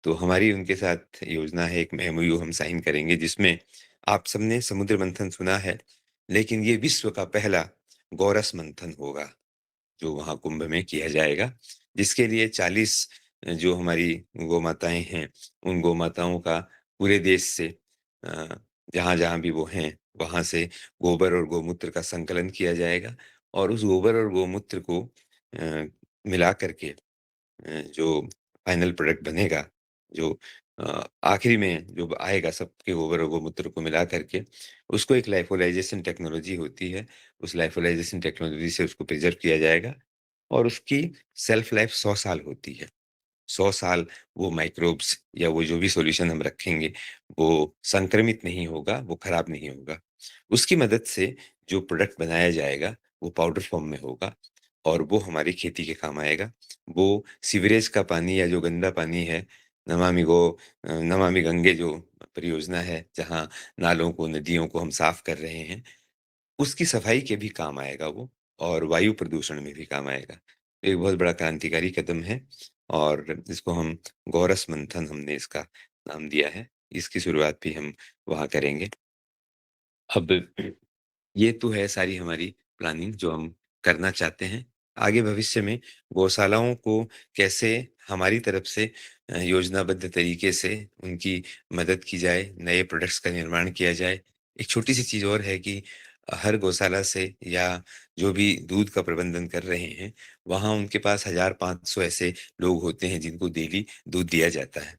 तो हमारी उनके साथ योजना है, एक एमओयू हम साइन करेंगे जिसमें आप सबने समुद्र मंथन सुना है, लेकिन ये विश्व का पहला गोरस मंथन होगा। जो वहाँ कुंभ में किया जाएगा, जिसके लिए 40 जो हमारी गौ-माताएँ हैं, उन गौ-माताओं का पूरे देश से अ, जहाँ-जहाँ भी वो हैं, वहाँ से गोबर और गौमूत्र का संकलन किया जाएगा और उस गोबर और गौमूत्र को मिला कर के जो फाइनल प्रोडक्ट बनेगा, जो आखिरी में जो आएगा सबके गोबर और गौमूत्र को मिला करके, उसको एक लाइफोलाइज़ेशन टेक्नोलॉजी होती है, उस लाइफोलाइज़ेशन टेक्नोलॉजी से उसको प्रिज़र्व किया जाएगा और उसकी शेल्फ लाइफ 100 साल होती है। 100 साल वो माइक्रोब्स या वो जो भी सॉल्यूशन हम रखेंगे, वो संक्रमित नहीं होगा, वो खराब नहीं होगा। उसकी मदद से जो प्रोडक्ट बनाया जाएगा, वो पाउडर फॉर्म में होगा और वो हमारी खेती के काम आएगा। वो सीवरेज का पानी या जो गंदा पानी है, नमामि गंगे जो परियोजना है, जहाँ नालों को, नदियों को हम साफ कर रहे हैं, उसकी सफाई के भी काम आएगा वो और वायु प्रदूषण में भी काम आएगा। एक बहुत बड़ा क्रांतिकारी कदम है और इसको हम गोरस मंथन हमने इसका नाम दिया है। इसकी शुरुआत भी हम वहाँ करेंगे। अब ये तो है सारी हमारी प्लानिंग जो हम करना चाहते हैं। आगे भविष्य में गौशालाओं को कैसे हमारी तरफ से योजनाबद्ध तरीके से उनकी मदद की जाए, नए प्रोडक्ट्स का निर्माण किया जाए। एक छोटी-सी चीज़ और है कि हर गौशाला से या जो भी दूध का प्रबंधन कर रहे हैं, वहाँ उनके पास 1000-500 ऐसे लोग होते हैं जिनको डेली दूध दिया जाता है।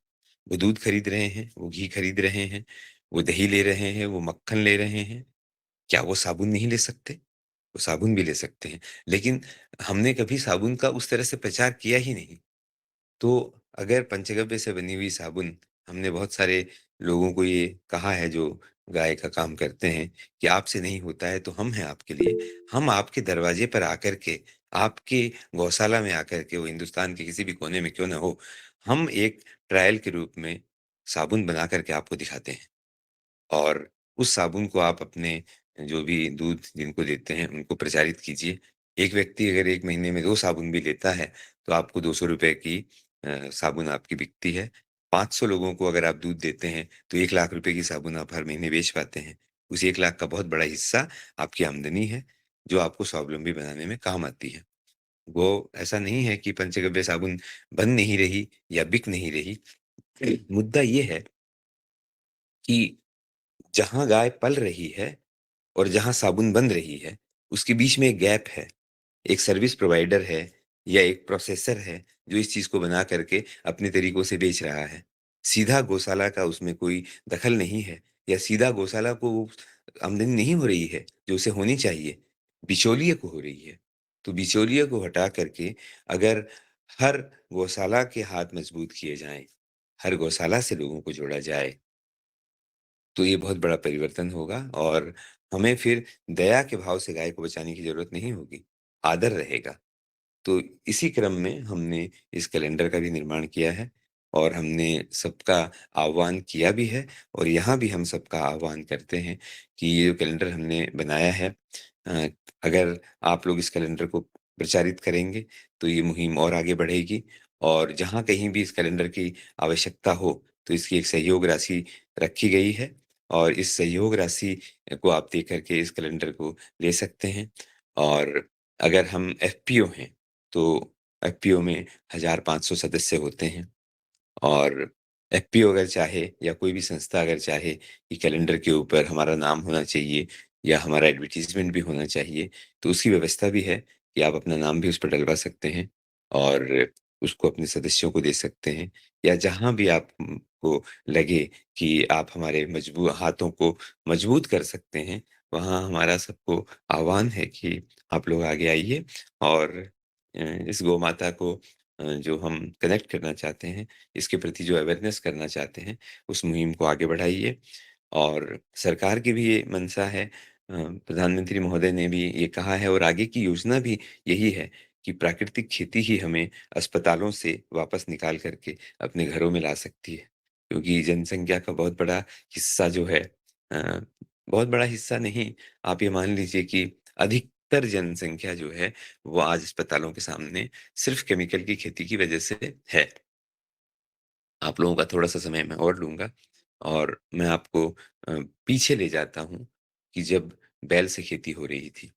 वो दूध खरीद रहे हैं, वो घी खरीद रहे हैं, वो दही ले रहे हैं, वो मक्खन ले रहे हैं। क्या वो साबुन नहीं ले सकते? वो साबुन भी ले सकते हैं, लेकिन हमने कभी साबुन का उस तरह से प्रचार किया ही नहीं। तो अगर पंचगव्य से बनी हुई साबुन हमने बहुत सारे लोगों को ये कहा है जो गाय का काम करते हैं कि आपसे नहीं होता है तो हम हैं आपके लिए। हम आपके दरवाजे पर आकर के, आपके गौशाला में आकर के वो हिंदुस्तान के किसी भी कोने में क्यों ना हो, हम एक ट्रायल के रूप में साबुन बना कर के आपको दिखाते हैं। और उस साबुन को आप अपने जो भी दूध जिनको देते हैं, उनको प्रचारित कीजिए। एक व्यक्ति अगर 1 महीने में 2 साबुन भी लेता है, तो आपको ₹200 की साबुन आपकी बिकती है। 500 लोगों को अगर आप दूध देते हैं, तो 1 लाख रुपए की साबुन आप हर महीने बेच पाते हैं। उस 1 लाख का बहुत बड़ा हिस्सा आपकी आमदनी है, जो आपको स्वावलंबी बनाने में काम आती है। वो ऐसा नहीं है कि पंचगव्य साबुन बन नहीं रही या बिक नहीं रही। मुद्दा ये है कि जहाँ गाय पल रही है और जहाँ साबुन बन रही है, उसके बीच में एक गैप है। एक सर्विस प्रोवाइडर है या एक प्रोसेसर है, जो इस चीज़ को बना करके अपने तरीकों से बेच रहा है। सीधा गौशाला का उसमें कोई दखल नहीं है या सीधा गौशाला को वो आमदनी नहीं हो रही है, जो उसे होनी चाहिए, बिचौलिए को हो रही है। तो बिचौलिए को हटा करके अगर हर गौशाला के हाथ मजबूत किए जाएँ, हर गौशाला से लोगों को जोड़ा जाए, तो ये बहुत बड़ा परिवर्तन होगा और हमें फिर दया के भाव से गाय को बचाने की ज़रूरत नहीं होगी, आदर रहेगा। तो इसी क्रम में हमने इस कैलेंडर का भी निर्माण किया है और हमने सबका आह्वान किया भी है और यहाँ भी हम सबका आह्वान करते हैं कि ये जो कैलेंडर हमने बनाया है अ, अगर आप लोग इस कैलेंडर को प्रचारित करेंगे, तो ये मुहिम और आगे बढ़ेगी और जहाँ कहीं भी इस कैलेंडर की आवश्यकता हो, तो इसकी एक सहयोग राशि रखी गई है और इस सहयोग राशि को आप दे कर के इस कैलेंडर को ले सकते हैं और अगर हम एफपीओ हैं, तो एफपीओ में 1500 सदस्य होते हैं और एफपीओ अगर चाहे या कोई भी संस्था अगर चाहे कि कैलेंडर के ऊपर हमारा नाम होना चाहिए या हमारा एडवर्टाइज़मेंट भी होना चाहिए, तो उसकी व्यवस्था भी है कि आप अपना नाम भी उस पर डलवा सकते हैं और उसको अपने सदस्यों को दे सकते हैं या जहाँ भी को लगे कि आप हमारे हाथों को मजबूत कर सकते हैं, वहाँ हमारा सबको आह्वान है कि आप लोग आगे आइए और इस गौ माता को जो हम कनेक्ट करना चाहते हैं, इसके प्रति जो अवेयरनेस करना चाहते हैं, उस मुहिम को आगे बढ़ाइए और सरकार की भी ये मंशा है प्रधानमंत्री महोदय ने भी ये कहा है और आगे की योजना भी यही है कि प्राकृतिक खेती ही हमें अस्पतालों से वापस निकाल कर के अपने घरों में ला सकती है। क्योंकि जनसंख्या का बहुत बड़ा हिस्सा जो है अ, बहुत बड़ा हिस्सा नहीं, आप ये मान लीजिए कि अधिकतर जनसंख्या जो है, वो आज अस्पतालों के सामने सिर्फ़ केमिकल की खेती की वजह से है। आप लोगों का थोड़ा-सा समय मैं और लूँगा और मैं आपको पीछे ले जाता हूँ कि जब बैल से खेती हो रही थी,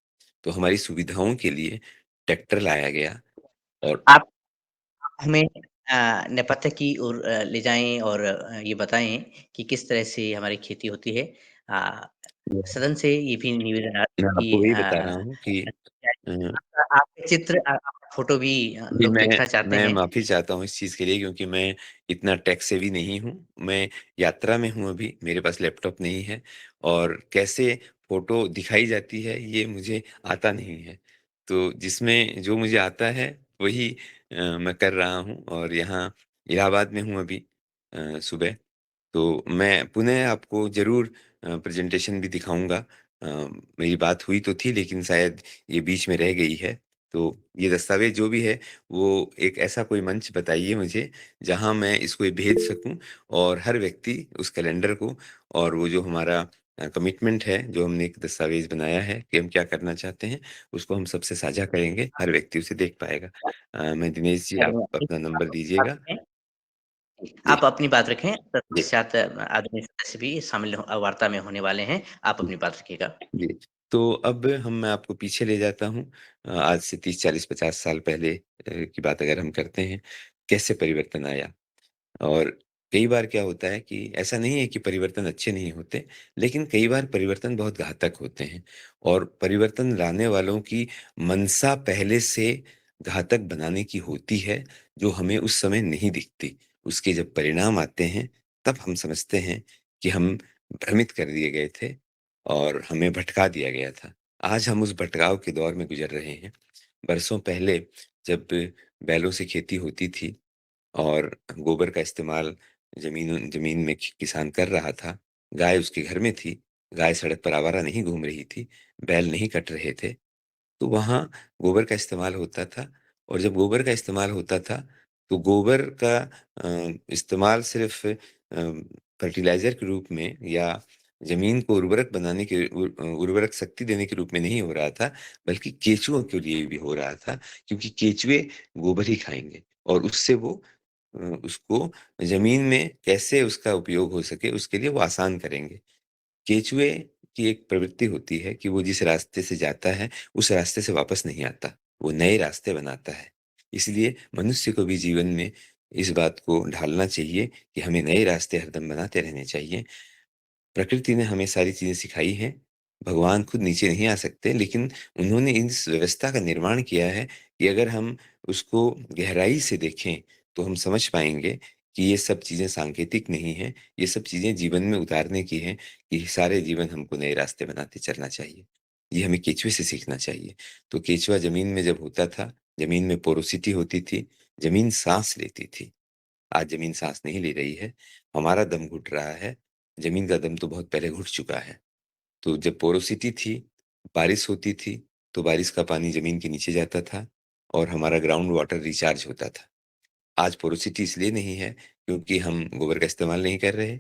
तो हमारी सुविधाओं के लिए ट्रैक्टर लाया गया और आप हमें नेपथ्य की ओर ले जाएँ और ये बताएँ कि किस तरह से हमारी खेती होती है। अ, सदन से ये भी निवेदन मैं कि आपको वही बता रहा हूँ कि अ आपका आपके चित्र आपका फ़ोटो भी जी, लोग देखना चाहते मैं हैं। माफ़ी चाहता हूँ इस चीज़ के लिए क्योंकि मैं इतना टेक सेवी नहीं हूँ। मैं यात्रा में हूँ अभी, मेरे पास लैपटॉप नहीं है और कैसे फ़ोटो दिखाई जाती है ये मुझे आता नहीं है। तो जिसमें जो मुझे आता है वही मैं कर रहा हूँ और यहाँ इलाहाबाद में हूँ अभी सुबह। तो मैं पुनः आपको ज़रूर प्रेज़ेंटेशन भी दिखाऊँगा। मेरी बात हुई तो थी लेकिन शायद ये बीच में रह गई है। तो ये दस्तावेज़ जो भी है वो एक ऐसा कोई मंच बताइए मुझे जहाँ मैं इसको ये भेज सकूँ और हर व्यक्ति उस कैलेंडर को और वो जो हमारा कमिटमेंट है, जो हमने एक दस्तावेज़ बनाया है कि हम क्या करना चाहते हैं, उसको हम सबसे साझा करेंगे, हर व्यक्ति उसे देख पाएगा। मैं दिनेश जी आप अपना नंबर दीजिएगा। जी, आप अपनी बात रखें, जी। तत्पश्चात आदरणीय सदस्य भी शामिल वार्ता में होने वाले हैं। आप अपनी बात रखिएगा। जी, तो अब मैं आपको पीछे ले जाता हूँ आज से 30, 40, 50 साल पहले की बात अगर हम करते हैं, कैसे परिवर्तन आया और कई बार क्या होता है कि ऐसा नहीं है कि परिवर्तन अच्छे नहीं होते, लेकिन कई बार परिवर्तन बहुत घातक होते हैं और परिवर्तन लाने वालों की मंशा पहले से घातक बनाने की होती है, जो हमें उस समय नहीं दिखती। उसके जब परिणाम आते हैं, तब हम समझते हैं कि हम भ्रमित कर दिए गए थे और हमें भटका दिया गया था। आज हम उस भटकाव के दौर में गुज़र रहे हैं। बरसों पहले जब बैलों से खेती होती थी और गोबर का इस्तेमाल ज़मीन में किसान कर रहा था, गाय उसके घर में थी, गाय सड़क पर आवारा नहीं घूम रही थी, बैल नहीं कट रहे थे, तो वहाँ गोबर का इस्तेमाल होता था और जब गोबर का इस्तेमाल होता था, तो गोबर का इस्तेमाल सिर्फ़ फर्टिलाइज़र के रूप में या ज़मीन को उर्वरक बनाने के उर्वरक शक्ति देने के रूप में नहीं हो रहा था, बल्कि केंचुओं के लिए भी हो रहा था, क्योंकि केंचुए गोबर ही खाएँगे और उससे वो उसको ज़मीन में कैसे उसका उपयोग हो सके, उसके लिए वो आसान करेंगे। केंचुए की एक प्रवृत्ति होती है कि वो जिस रास्ते से जाता है, उस रास्ते से वापस नहीं आता। वो नए रास्ते बनाता है। इसलिए मनुष्य को भी जीवन में इस बात को ढालना चाहिए कि हमें नए रास्ते हरदम बनाते रहने चाहिए। प्रकृति ने हमें सारी चीज़ें सिखाई हैं। भगवान खुद नीचे नहीं आ सकते, लेकिन उन्होंने इस व्यवस्था का निर्माण किया है कि अगर हम उसको गहराई से देखें, तो हम समझ पाएँगे कि ये सब चीज़ें सांकेतिक नहीं हैं, ये सब चीज़ें जीवन में उतारने की हैं कि सारे जीवन हमको नए रास्ते बनाते चलना चाहिए। ये हमें केचुए से सीखना चाहिए। तो केचुआ ज़मीन में जब होता था, ज़मीन में पोरोसिटी होती थी, ज़मीन साँस लेती थी। आज ज़मीन साँस नहीं ले रही है, हमारा दम घुट रहा है, ज़मीन का दम तो बहुत पहले घुट चुका है। तो जब पोरोसिटी थी, बारिश होती थी, तो बारिश का पानी ज़मीन के नीचे जाता था और हमारा ग्राउंड वाटर रिचार्ज होता था। आज पोरोसिटी इसलिए नहीं है क्योंकि हम गोबर का इस्तेमाल नहीं कर रहे।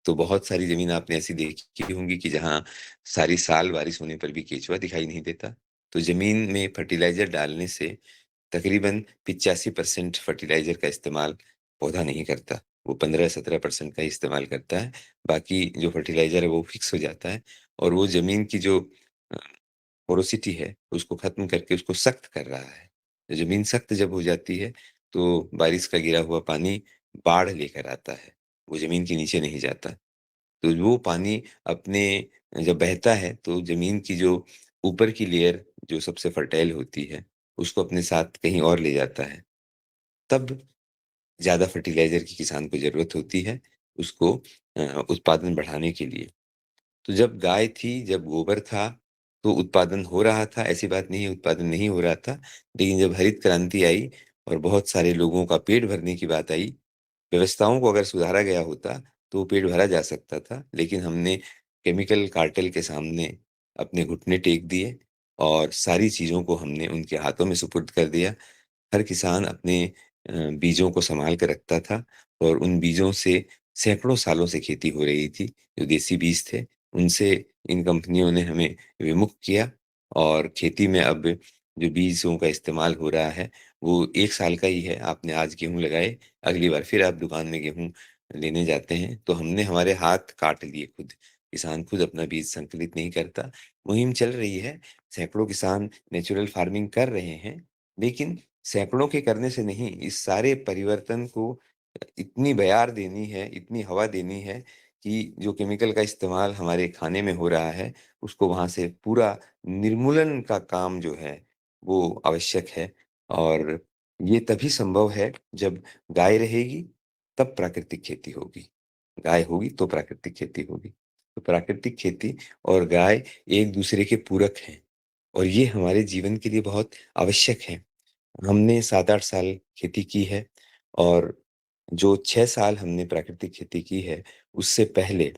तो बहुत सारी ज़मीन आपने ऐसी देखी होंगी कि जहाँ सारी साल बारिश होने पर भी केचुआ दिखाई नहीं देता। तो ज़मीन में फर्टिलाइज़र डालने से तकरीबन 85% फर्टिलाइज़र का इस्तेमाल पौधा नहीं करता। वो 15-17% का ही इस्तेमाल करता है। बाकी जो फर्टिलाइज़र है वो फ़िक्स हो जाता है और वो ज़मीन की जो अ, पोरोसिटी है उसको ख़त्म करके उसको सख्त कर रहा है। तो ज़मीन सख्त जब हो जाती है तो बारिश का गिरा हुआ पानी बाढ़ लेकर आता है। वो ज़मीन के नीचे नहीं जाता। तो वो पानी अपने जब बहता है तो ज़मीन की जो ऊपर की लेयर जो सबसे फर्टाइल होती है, उसको अपने साथ कहीं और ले जाता है। तब ज़्यादा फर्टिलाइज़र की किसान को ज़रूरत होती है, उसको उत्पादन बढ़ाने के लिए। तो जब गाय थी, जब गोबर था, तो उत्पादन हो रहा था, ऐसी बात नहीं है उत्पादन नहीं हो रहा था। लेकिन जब हरित क्रांति आई और बहुत सारे लोगों का पेट भरने की बात आई, व्यवस्थाओं को अगर सुधारा गया होता, तो पेट भरा जा सकता था। लेकिन हमने केमिकल कार्टेल के सामने अपने घुटने टेक दिए और सारी चीज़ों को हमने उनके हाथों में सुपुर्द कर दिया। हर किसान अपने बीजों को सँभाल के रखता था और उन बीजों से सैकड़ों सालों से खेती हो रही थी, जो देसी बीज थे, उनसे इन कंपनियों ने हमें विमुख किया और खेती में अब जो बीजों का इस्तेमाल हो रहा है, वो 1 साल का ही है। आपने आज गेहूँ लगाए, अगली बार फिर आप दुकान में गेहूँ लेने जाते हैं, तो हमने हमारे हाथ काट लिए खुद। किसान खुद अपना बीज संकलित नहीं करता। मुहिम चल रही है, सैकड़ों किसान नेचुरल फार्मिंग कर रहे हैं, लेकिन सैकड़ों के करने से नहीं, इस सारे परिवर्तन को इतनी बयार देनी है, इतनी हवा देनी है कि जो केमिकल का इस्तेमाल हमारे खाने में हो रहा है, उसको वहाँ से पूरा निर्मूलन का काम जो है, वो आवश्यक है और ये तभी संभव है जब गाय रहेगी, तब प्राकृतिक खेती होगी। गाय होगी तो प्राकृतिक खेती होगी। तो प्राकृतिक खेती और गाय एक-दूसरे के पूरक हैं और ये हमारे जीवन के लिए बहुत आवश्यक है। हमने 7-8 साल खेती की है और जो 6 साल हमने प्राकृतिक खेती की है, उससे पहले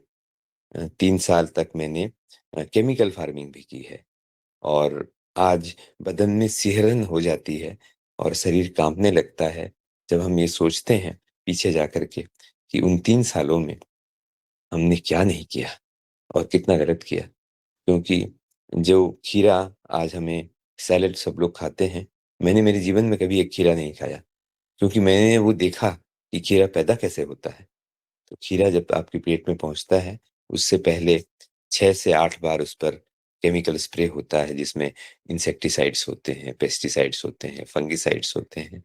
3 साल तक मैंने केमिकल फार्मिंग भी की है और आज बदन में सिहरन हो जाती है और शरीर काँपने लगता है, जब हम ये सोचते हैं पीछे जाकर के कि उन 3 सालों में हमने क्या नहीं किया और कितना गलत किया। क्योंकि जो खीरा आज हमें सैलेड सब लोग खाते हैं, मैंने मेरे जीवन में कभी एक खीरा नहीं खाया। क्योंकि मैंने वो देखा कि खीरा पैदा कैसे होता है। तो खीरा जब आपके पेट में पहुँचता है, उससे पहले 6 से 8 बार उस पर केमिकल स्प्रे होता है, जिसमें इंसेक्टिसाइड्स होते हैं, पेस्टिसाइड्स होते हैं, फंगिसाइड्स होते हैं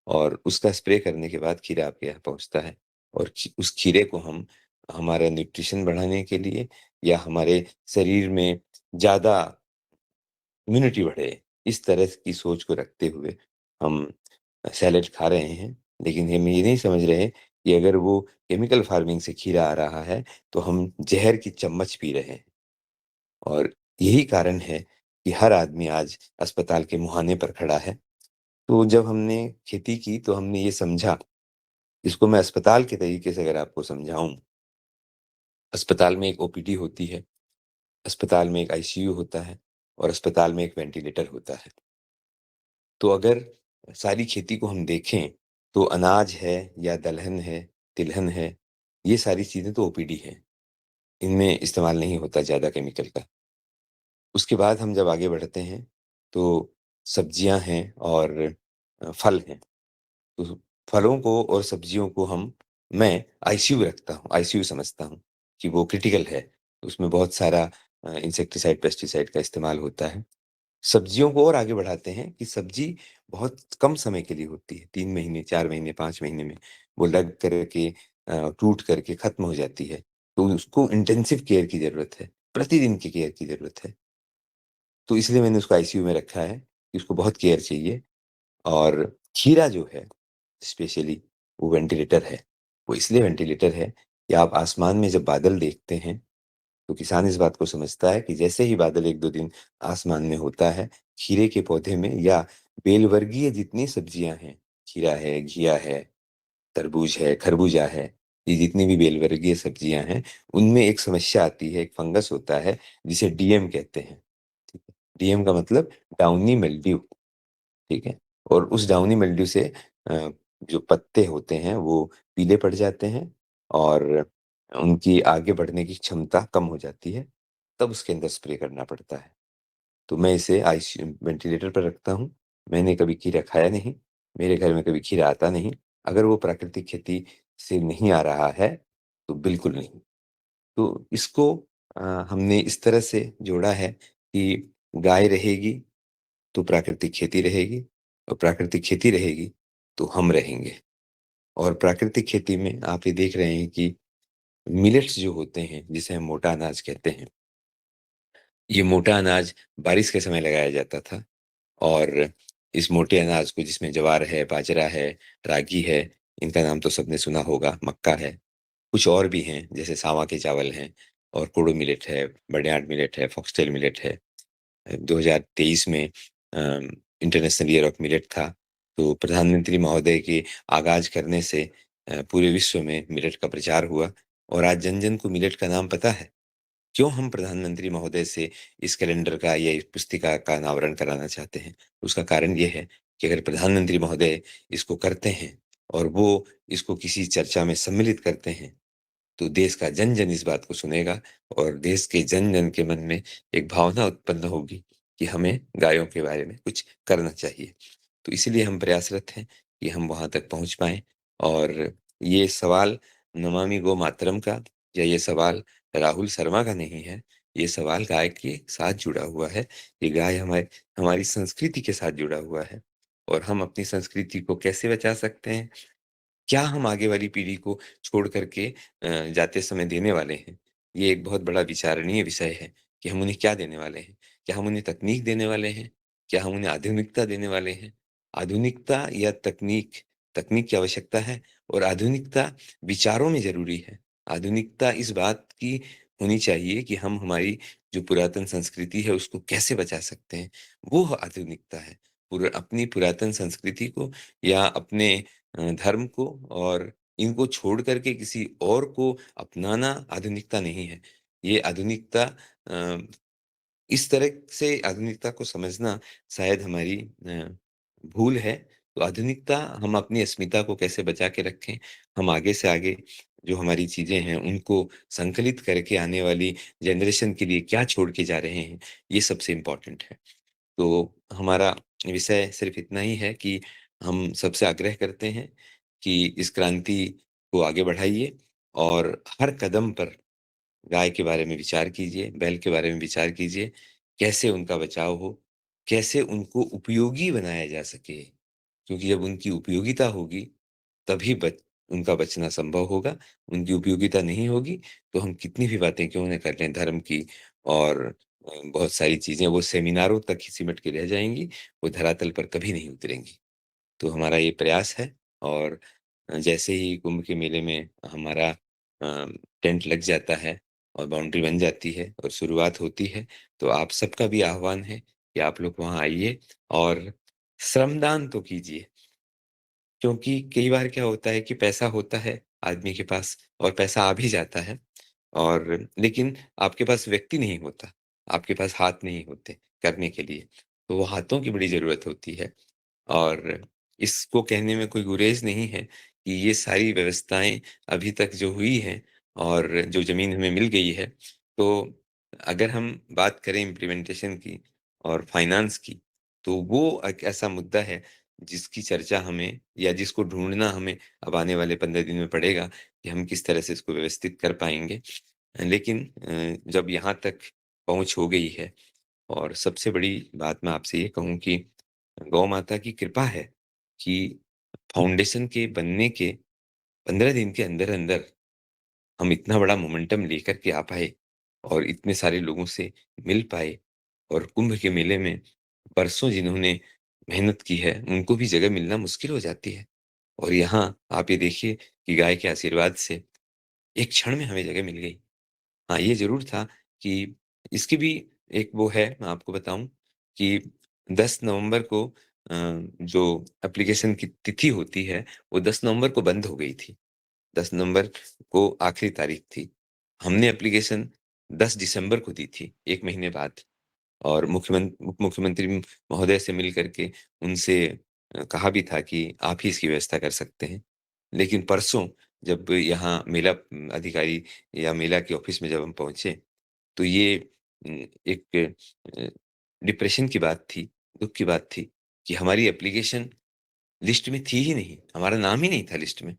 और उसका स्प्रे करने के बाद खीरा आपके यहाँ पहुँचता है और उस खीरे को हम हमारा न्यूट्रिशन बढ़ाने के लिए या हमारे शरीर में ज़्यादा इम्यूनिटी बढ़े, इस तरह की सोच को रखते हुए हम सैलेड खा रहे हैं, लेकिन हम ये नहीं समझ रहे कि अगर वो केमिकल फार्मिंग से खीरा आ रहा है, तो हम ज़हर की चम्मच पी रहे हैं और यही कारण है कि हर आदमी आज अस्पताल के मुहाने पर खड़ा है। तो जब हमने खेती की, तो हमने ये समझा, इसको मैं अस्पताल के तरीके से अगर आपको समझाऊँ, अस्पताल में एक ओपीडी होती है, अस्पताल में एक आईसीयू होता है और अस्पताल में एक वेंटिलेटर होता है। तो अगर सारी खेती को हम देखें, तो अनाज है या दलहन है, तिलहन है, ये सारी चीज़ें तो ओपीडी हैं। इनमें इस्तेमाल नहीं होता ज़्यादा केमिकल का। उसके बाद हम जब आगे बढ़ते हैं, तो सब्जियाँ हैं और फल हैं। तो फलों को और सब्जियों को मैं आईसीयू रखता हूँ, आईसीयू समझता हूँ कि वो क्रिटिकल है। उसमें बहुत सारा इंसेक्टिसाइड, पेस्टिसाइड का इस्तेमाल होता है। सब्जियों को और आगे बढ़ाते हैं कि सब्ज़ी बहुत कम समय के लिए होती है, 3 महीने, 4 महीने, 5 महीने में वो लग कर के टूट करके ख़त्म हो जाती है। तो उसको इंटेंसिव केयर की ज़रूरत है, प्रतिदिन की केयर की ज़रूरत है। तो इसलिए मैंने उसको आईसीयू में रखा है कि उसको बहुत केयर चाहिए और खीरा जो है स्पेशली वो वेंटिलेटर है। वो इसलिए वेंटिलेटर है कि आप आसमान में जब बादल देखते हैं, तो किसान इस बात को समझता है कि जैसे ही बादल 1-2 दिन आसमान में होता है, खीरे के पौधे में या बेलवर्गीय जितनी सब्जियाँ हैं, खीरा है, घिया है, तरबूज है, खरबूजा है, ये जितनी भी बेलवर्गीय सब्जियाँ हैं, उनमें एक समस्या आती है, एक फंगस होता है, जिसे डीएम कहते हैं, ठीक है? डीएम का मतलब डाउनी मिल्ड्यू, ठीक है? और उस डाउनी मिल्ड्यू से अ, जो पत्ते होते हैं, वो पीले पड़ जाते हैं और उनकी आगे बढ़ने की क्षमता कम हो जाती है, तब उसके अंदर स्प्रे करना पड़ता है। तो मैं इसे वेंटिलेटर पर रखता हूँ। मैंने कभी खीरा खाया नहीं, मेरे घर में कभी खीरा आता नहीं। अगर वो प्राकृतिक खेती से नहीं आ रहा है, तो बिल्कुल नहीं। तो इसको हमने इस तरह से जोड़ा है कि गाय रहेगी, तो प्राकृतिक खेती रहेगी और प्राकृतिक खेती रहेगी, तो हम रहेंगे। और प्राकृतिक खेती में आप ये देख रहे हैं कि मिलेट्स जो होते हैं, जिसे हम मोटा अनाज कहते हैं, ये मोटा अनाज बारिश के समय लगाया जाता था। और इस मोटे अनाज को जिसमें ज्वार है, बाजरा है, रागी है, इनका नाम तो सबने सुना होगा, मक्का है। कुछ और भी हैं, जैसे सावा के चावल हैं और कोडो मिलेट है, बर्नयार्ड मिलेट है, फॉक्सटेल मिलेट है। 2023 में इंटरनेशनल ईयर ऑफ मिलेट था, तो प्रधानमंत्री महोदय के आगाज़ करने से पूरे विश्व में मिलेट का प्रचार हुआ और आज जन-जन को मिलेट का नाम पता है। क्यों हम प्रधानमंत्री महोदय से इस कैलेंडर का या इस पुस्तिका का अनावरण कराना चाहते हैं? उसका कारण ये है कि अगर प्रधानमंत्री महोदय इसको करते हैं और वो इसको किसी चर्चा में सम्मिलित करते हैं, तो देश का जन-जन इस बात को सुनेगा और देश के जन-जन के मन में एक भावना उत्पन्न होगी कि हमें गायों के बारे में कुछ करना चाहिए। तो इसीलिए हम प्रयासरत हैं कि हम वहाँ तक पहुँच पाएँ और ये सवाल नमामि गौ मातरम का या ये सवाल राहुल शर्मा का नहीं है, ये सवाल गाय के साथ जुड़ा हुआ है। ये गाय हमारी संस्कृति के साथ जुड़ा हुआ है और हम अपनी संस्कृति को कैसे बचा सकते हैं? क्या हम आगे वाली पीढ़ी को छोड़ कर के जाते समय देने वाले हैं? ये एक बहुत बड़ा विचारणीय विषय है कि हम उन्हें क्या देने वाले हैं? क्या हम उन्हें तकनीक देने वाले हैं? क्या हम उन्हें आधुनिकता देने वाले हैं? आधुनिकता या तकनीक, तकनीक की आवश्यकता है और आधुनिकता विचारों में ज़रूरी है। आधुनिकता इस बात की होनी चाहिए कि हम हमारी जो पुरातन संस्कृति है उसको कैसे बचा सकते हैं, वो आधुनिकता है। अपनी पुरातन संस्कृति को या अपने धर्म को और इनको छोड़ कर के किसी और को अपनाना आधुनिकता नहीं है। ये आधुनिकता इस तरह से आधुनिकता को समझना शायद हमारी भूल है। तो आधुनिकता हम अपनी अस्मिता को कैसे बचा के रखें, हम आगे से आगे जो हमारी चीज़ें हैं उनको संकलित करके आने वाली जनरेशन के लिए क्या छोड़ के जा रहे हैं, ये सबसे इम्पोर्टेंट है। तो हमारा विषय सिर्फ़ इतना ही है कि हम सबसे आग्रह करते हैं कि इस क्रांति को आगे बढ़ाइए और हर कदम पर गाय के बारे में विचार कीजिए, बैल के बारे में विचार कीजिए, कैसे उनका बचाव हो, कैसे उनको उपयोगी बनाया जा सके। क्योंकि जब उनकी उपयोगिता होगी, तभी उनका बचना संभव होगा। उनकी उपयोगिता नहीं होगी, तो हम कितनी भी बातें क्यों ना कर लें धर्म की और बहुत सारी चीज़ें वो सेमिनारों तक ही सिमट के रह जाएँगी, वो धरातल पर कभी नहीं उतरेंगी। तो हमारा ये प्रयास है और जैसे ही कुंभ के मेले में हमारा टेंट लग जाता है और बाउंड्री बन जाती है और शुरुआत होती है, तो आप सबका भी आह्वान है कि आप लोग वहाँ आइए और श्रमदान तो कीजिए। क्योंकि कई बार क्या होता है कि पैसा होता है आदमी के पास और पैसा आ भी जाता है और लेकिन आपके पास व्यक्ति नहीं होता, आपके पास हाथ नहीं होते करने के लिए, तो वो हाथों की बड़ी ज़रूरत होती है। और इसको कहने में कोई गुरेज़ नहीं है कि ये सारी व्यवस्थाएँ अभी तक जो हुई हैं और जो ज़मीन हमें मिल गई है, तो अगर हम बात करें इम्प्लीमेंटेशन की और फाइनेंस की, तो वो एक ऐसा मुद्दा है जिसकी चर्चा हमें या जिसको ढूँढना हमें अब आने वाले 15 दिन में पड़ेगा कि हम किस तरह से इसको व्यवस्थित कर पाएँगे। लेकिन जब यहाँ तक पहुँच हो गई है और सबसे बड़ी बात मैं आपसे ये कहूँ कि गौ माता की कृपा है कि फाउंडेशन के बनने के 15 दिन के अंदर-अंदर हम इतना बड़ा मोमेंटम लेकर के आ पाए और इतने सारे लोगों से मिल पाए और कुंभ के मेले में बरसों जिन्होंने मेहनत की है, उनको भी जगह मिलना मुश्किल हो जाती है। और यहाँ आप ये देखिए कि गाय के आशीर्वाद से एक क्षण में हमें जगह मिल गई। हाँ, ये ज़रूर था कि इसकी भी एक वो है, मैं आपको बताऊँ कि 10 नवंबर को जो एप्लीकेशन की तिथि होती है, वो 10 नवंबर को बंद हो गई थी। 10 नवंबर को आखिरी तारीख थी। हमने एप्लीकेशन 10 दिसंबर को दी थी, 1 महीने बाद। और उप मुख्यमंत्री महोदय से मिल कर के उनसे कहा भी था कि आप ही इसकी व्यवस्था कर सकते हैं। लेकिन परसों जब यहाँ मेला अधिकारी या मेला के ऑफ़िस में जब हम पहुँचे, तो ये एक अ, डिप्रेशन की बात थी, दुःख की बात थी कि हमारी एप्लीकेशन लिस्ट में थी ही नहीं, हमारा नाम ही नहीं था लिस्ट में।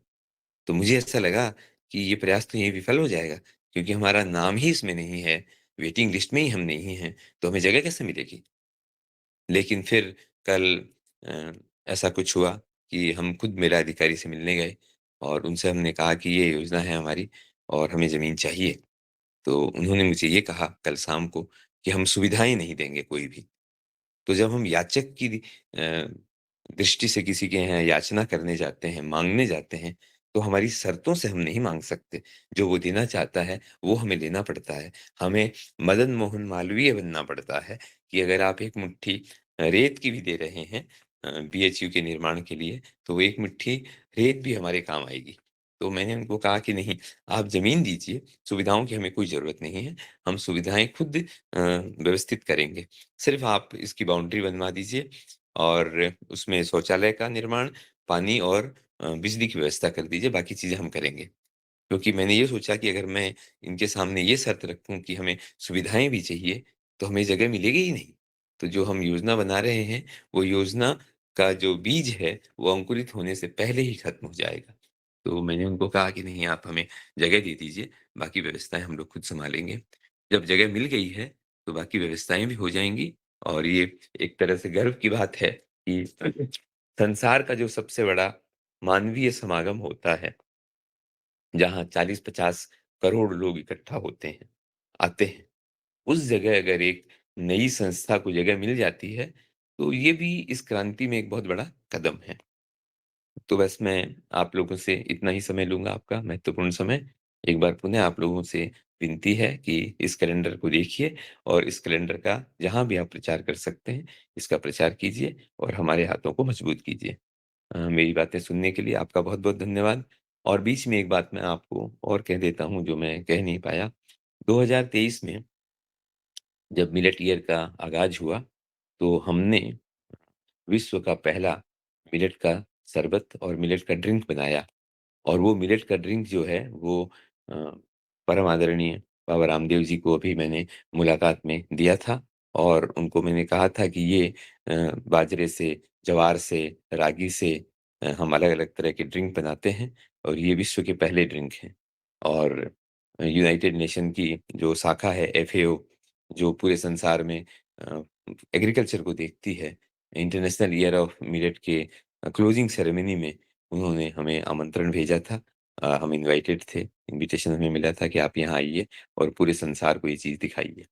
तो मुझे ऐसा लगा कि ये प्रयास तो यहीं विफल हो जाएगा, क्योंकि हमारा नाम ही इसमें नहीं है, वेटिंग लिस्ट में ही हम नहीं हैं, तो हमें जगह कैसे मिलेगी? लेकिन फिर कल अ, ऐसा कुछ हुआ कि हम खुद मेला अधिकारी से मिलने गए और उनसे हमने कहा कि ये योजना है हमारी और हमें ज़मीन चाहिए। तो उन्होंने मुझे ये कहा कल शाम को कि हम सुविधाएँ नहीं देंगे कोई भी। तो जब हम याचक की दृष्टि से किसी के यहाँ याचना करने जाते हैं, माँगने जाते हैं, तो हमारी शर्तों से हम नहीं माँग सकते। जो वो देना चाहता है, वो हमें लेना पड़ता है। हमें मदन मोहन मालवीय बनना पड़ता है कि अगर आप एक मुट्ठी रेत की भी दे रहे हैं बीएचयू के निर्माण के लिए, तो वो एक मुट्ठी रेत भी हमारे काम आएगी। तो मैंने उनको कहा कि नहीं, आप ज़मीन दीजिए, सुविधाओं की हमें कोई ज़रूरत नहीं है। हम सुविधाएँ खुद व्यवस्थित करेंगे। सिर्फ़ आप इसकी बाउंड्री बनवा दीजिए और उसमें शौचालय का निर्माण, पानी और बिजली की व्यवस्था कर दीजिए, बाकी चीज़ें हम करेंगे। क्योंकि मैंने ये सोचा कि अगर मैं इनके सामने ये शर्त रखूँ कि हमें सुविधाएँ भी चाहिए, तो हमें जगह मिलेगी ही नहीं। तो जो हम योजना बना रहे हैं, वो योजना का जो बीज है, वो अंकुरित होने से पहले ही खत्म हो जाएगा। तो मैंने उनको कहा कि नहीं, आप हमें जगह दे दीजिए, बाकी व्यवस्थाएँ हम लोग खुद सँभालेंगे। जब जगह मिल गई है, तो बाकी व्यवस्थाएँ भी हो जाएँगी और ये एक तरह से गर्व की बात है कि संसार का जो सबसे बड़ा मानवीय समागम होता है, जहाँ 40-50 करोड़ लोग इकट्ठा होते हैं, आते हैं। उस जगह अगर एक नई संस्था को जगह मिल जाती है, तो ये भी इस क्रांति में एक बहुत बड़ा कदम है। तो बस मैं आप लोगों से इतना ही समय लूँगा आपका महत्वपूर्ण समय। एक बार पुनः आप लोगों से विनती है कि इस कैलेंडर को देखिए और इस कैलेंडर का जहाँ भी आप प्रचार कर सकते हैं, इसका प्रचार कीजिए और हमारे हाथों को मजबूत कीजिए। मेरी बातें सुनने के लिए आपका बहुत-बहुत धन्यवाद। और बीच में एक बात मैं आपको और कह देता हूँ जो मैं कह नहीं पाया। 2023 में जब मिलेट ईयर का आगाज़ हुआ, तो हमने विश्व का पहला मिलेट का शरबत और मिलेट का ड्रिंक बनाया और वो मिलेट का ड्रिंक जो है वो अ, परम आदरणीय बाबा रामदेव जी को अभी मैंने मुलाकात में दिया था और उनको मैंने कहा था कि ये बाजरे से, ज्वार से, रागी से हम अलग-अलग तरह के ड्रिंक बनाते हैं और ये विश्व के पहले ड्रिंक हैं। और यूनाइटेड नेशन की जो शाखा है एफएओ जो पूरे संसार में अ, एग्रीकल्चर को देखती है, इंटरनेशनल ईयर ऑफ मिलेट के क्लोजिंग सेरेमनी में उन्होंने हमें आमंत्रण भेजा था। हम इनवाइटेड थे, इन्विटेशन हमें मिला था कि आप यहाँ आइए और पूरे संसार को ये चीज़ दिखाइए।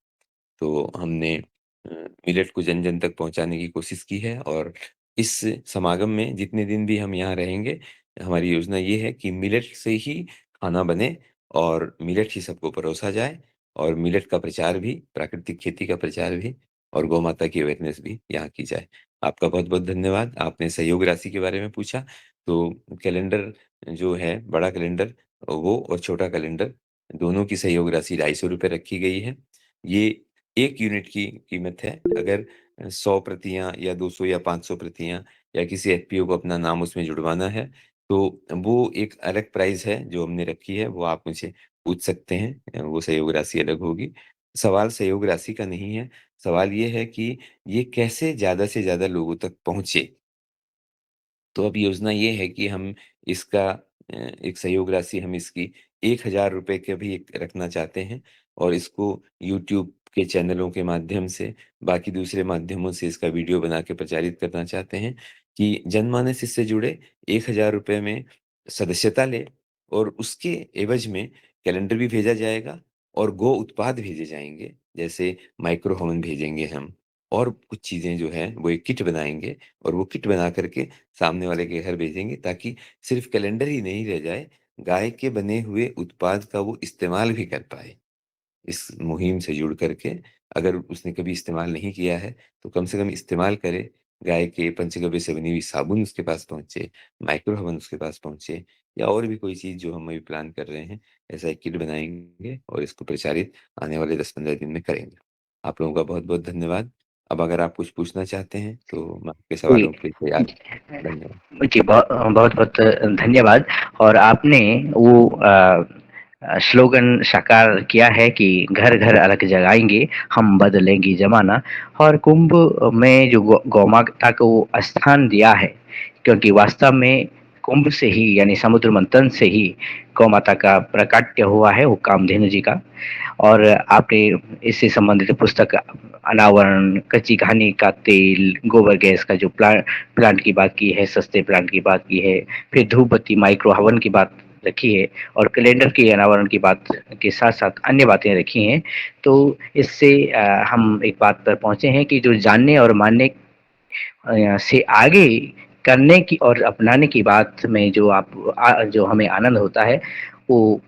तो हमने मिलेट को जन-जन तक पहुँचाने की कोशिश की है और इस समागम में जितने दिन भी हम यहाँ रहेंगे, हमारी योजना ये है कि मिलेट से ही खाना बने और मिलेट ही सबको परोसा जाए और मिलेट का प्रचार भी, प्राकृतिक खेती का प्रचार भी और गौ माता की अवेयरनेस भी यहाँ की जाए। आपका बहुत-बहुत धन्यवाद। आपने सहयोग राशि के बारे में पूछा, तो कैलेंडर जो है, बड़ा कैलेंडर वो और छोटा कैलेंडर दोनों की सहयोग राशि ₹250 रखी गई है। ये 1 यूनिट की कीमत है। अगर 100 प्रतियाँ या 200 या 500 प्रतियाँ या किसी एफपीओ को अपना नाम उसमें जुड़वाना है, तो वो एक अलग प्राइस है जो हमने रखी है, वो आप मुझसे पूछ सकते हैं। वो सहयोग राशि अलग होगी। सवाल सहयोग राशि का नहीं है, सवाल ये है कि ये कैसे ज़्यादा से ज़्यादा लोगों तक पहुँचे। तो अब योजना ये है कि हम इसका एक सहयोग राशि हम इसकी ₹1000 का भी एक रखना चाहते हैं और इसको यूट्यूब के चैनलों के माध्यम से, बाकी दूसरे माध्यमों से इसका वीडियो बना के प्रचारित करना चाहते हैं कि जनमानस इससे जुड़े ₹1000 में सदस्यता ले और उसके एवज़ में कैलेंडर भी भेजा जाएगा और गो उत्पाद भेजे जाएँगे। जैसे माइक्रो ओवन भेजेंगे हम और कुछ चीज़ें जो हैं वो एक किट बनाएँगे और वो किट बना कर के सामने वाले के घर भेजेंगे ताकि सिर्फ़ कैलेंडर ही नहीं रह जाए, गाय के बने हुए उत्पाद का वो इस्तेमाल भी कर पाए। इस मुहिम से जुड़ कर के अगर उसने कभी इस्तेमाल नहीं किया है, तो कम से कम इस्तेमाल करे। गाय के पंचगव्य से बनी हुई साबुन उसके पास पहुँचे, माइक्रो हवन उसके पास पहुँचे या और भी कोई चीज़ जो हम अभी प्लान कर रहे हैं, ऐसा एक किट बनाएँगे और इसको प्रचारित आने वाले 10-15 दिन में करेंगे। आप लोगों का बहुत-बहुत धन्यवाद। अब अगर आप कुछ पूछना चाहते हैं, तो मैं आपके जी। सवालों के लिए तैयार हूँ। धन्यवाद। जी, बहुत-बहुत धन्यवाद और आपने वो स्लोगन साकार किया है कि घर-घर अलख जगाएँगे, हम बदलेंगे ज़माना और कुंभ में जो गौ माता को स्थान दिया है, क्योंकि वास्तव में कुंभ से ही यानी समुद्र मंथन से ही गौ माता का प्राकट्य हुआ है, वो कामधेनु जी का और आपने इससे संबंधित पुस्तक अनावरण, कच्ची घानी का तेल, गोबर गैस का जो प्लांट की बात की है, सस्ते प्लांट की बात की है, फिर धूप बत्ती माइक्रो हवन की बात रखी है और कैलेंडर के अनावरण की बात के साथ-साथ अन्य बातें रखी हैं। तो इससे हम एक बात पर पहुँचे हैं कि जो जानने और मानने से आगे करने की और अपनाने की बात में जो जो हमें आनंद होता है, वो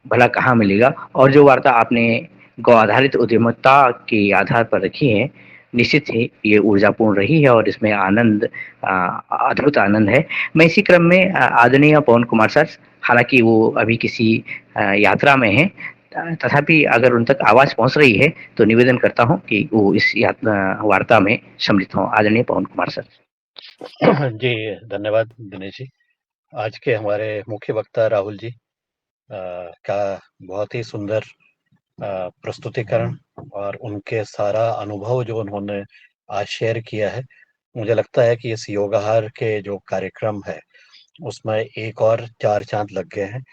भला कहाँ मिलेगा और जो वार्ता आपने गौ आधारित उद्यमिता के आधार पर रखी है, निश्चित ही ये ऊर्जापूर्ण रही है और इसमें आनंद अ, अद्भुत आनंद है। मैं इसी क्रम में आदरणीय पवन कुमार सर, हालाँकि वो अभी किसी यात्रा में हैं तथापि अगर उन तक आवाज़ पहुँच रही है, तो निवेदन करता हूँ कि वो इस वार्ता में सम्मिलित हों। आदरणीय पवन कुमार सर। जी, धन्यवाद दिनेश जी। आज के हमारे मुख्य वक्ता राहुल जी का बहुत ही सुंदर प्रस्तुतिकरण और उनके सारा अनुभव जो उन्होंने आज शेयर किया है, मुझे लगता है कि इस योगाहार के जो कार्यक्रम है, उसमें एक और 4 चाँद लग गए हैं,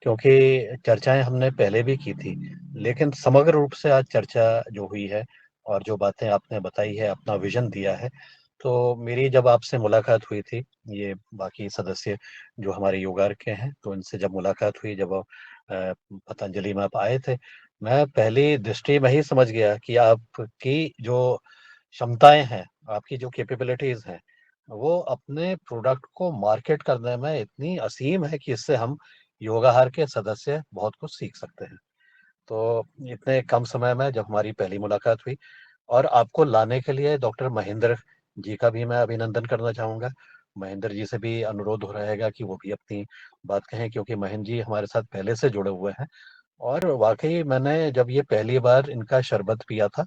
क्योंकि चर्चाएँ हमने पहले भी की थी, लेकिन समग्र रूप से आज चर्चा जो हुई है और जो बातें आपने बताई है, अपना विज़न दिया है, तो मेरी जब आपसे मुलाकात हुई थी, ये बाकी सदस्य जो हमारे योगार के हैं, तो इनसे जब मुलाकात हुई, जब पतंजलि में आप आए थे, मैं पहली दृष्टि में ही समझ गया कि आपकी जो क्षमताएँ हैं, आपकी जो कैपेबिलिटीज़ हैं, वो अपने प्रोडक्ट को मार्केट करने में इतनी असीम है कि इससे हम योगाहार के सदस्य बहुत कुछ सीख सकते हैं। तो इतने कम समय में जब हमारी पहली मुलाकात हुई और आपको लाने के लिए डॉक्टर महेंद्र जी का भी मैं अभिनंदन करना चाहूँगा। महेंद्र जी से भी अनुरोध हो रहेगा कि वो भी अपनी बात कहें, क्योंकि महेंद्र जी हमारे साथ पहले से जुड़े हुए हैं और वाक़ई मैंने जब ये पहली बार इनका शरबत पिया था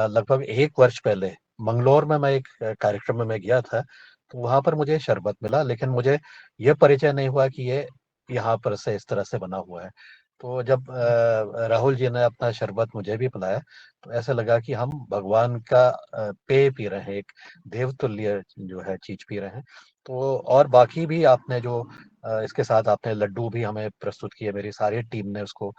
लगभग 1 वर्ष पहले मंगलौर में मैं एक कार्यक्रम में मैं गया था, तो वहाँ पर मुझे शरबत मिला, लेकिन मुझे ये परिचय नहीं हुआ कि ये यहाँ पर से इस तरह से बना हुआ है। तो जब राहुल जी ने अपना शरबत मुझे भी पिलाया, तो ऐसा लगा कि हम भगवान का पेय पी रहे हैं, एक देवतुल्य जो है चीज़ पी रहे हैं। तो और बाकी भी आपने जो इसके साथ आपने लड्डू भी हमें प्रस्तुत किए, मेरी सारी टीम ने उसको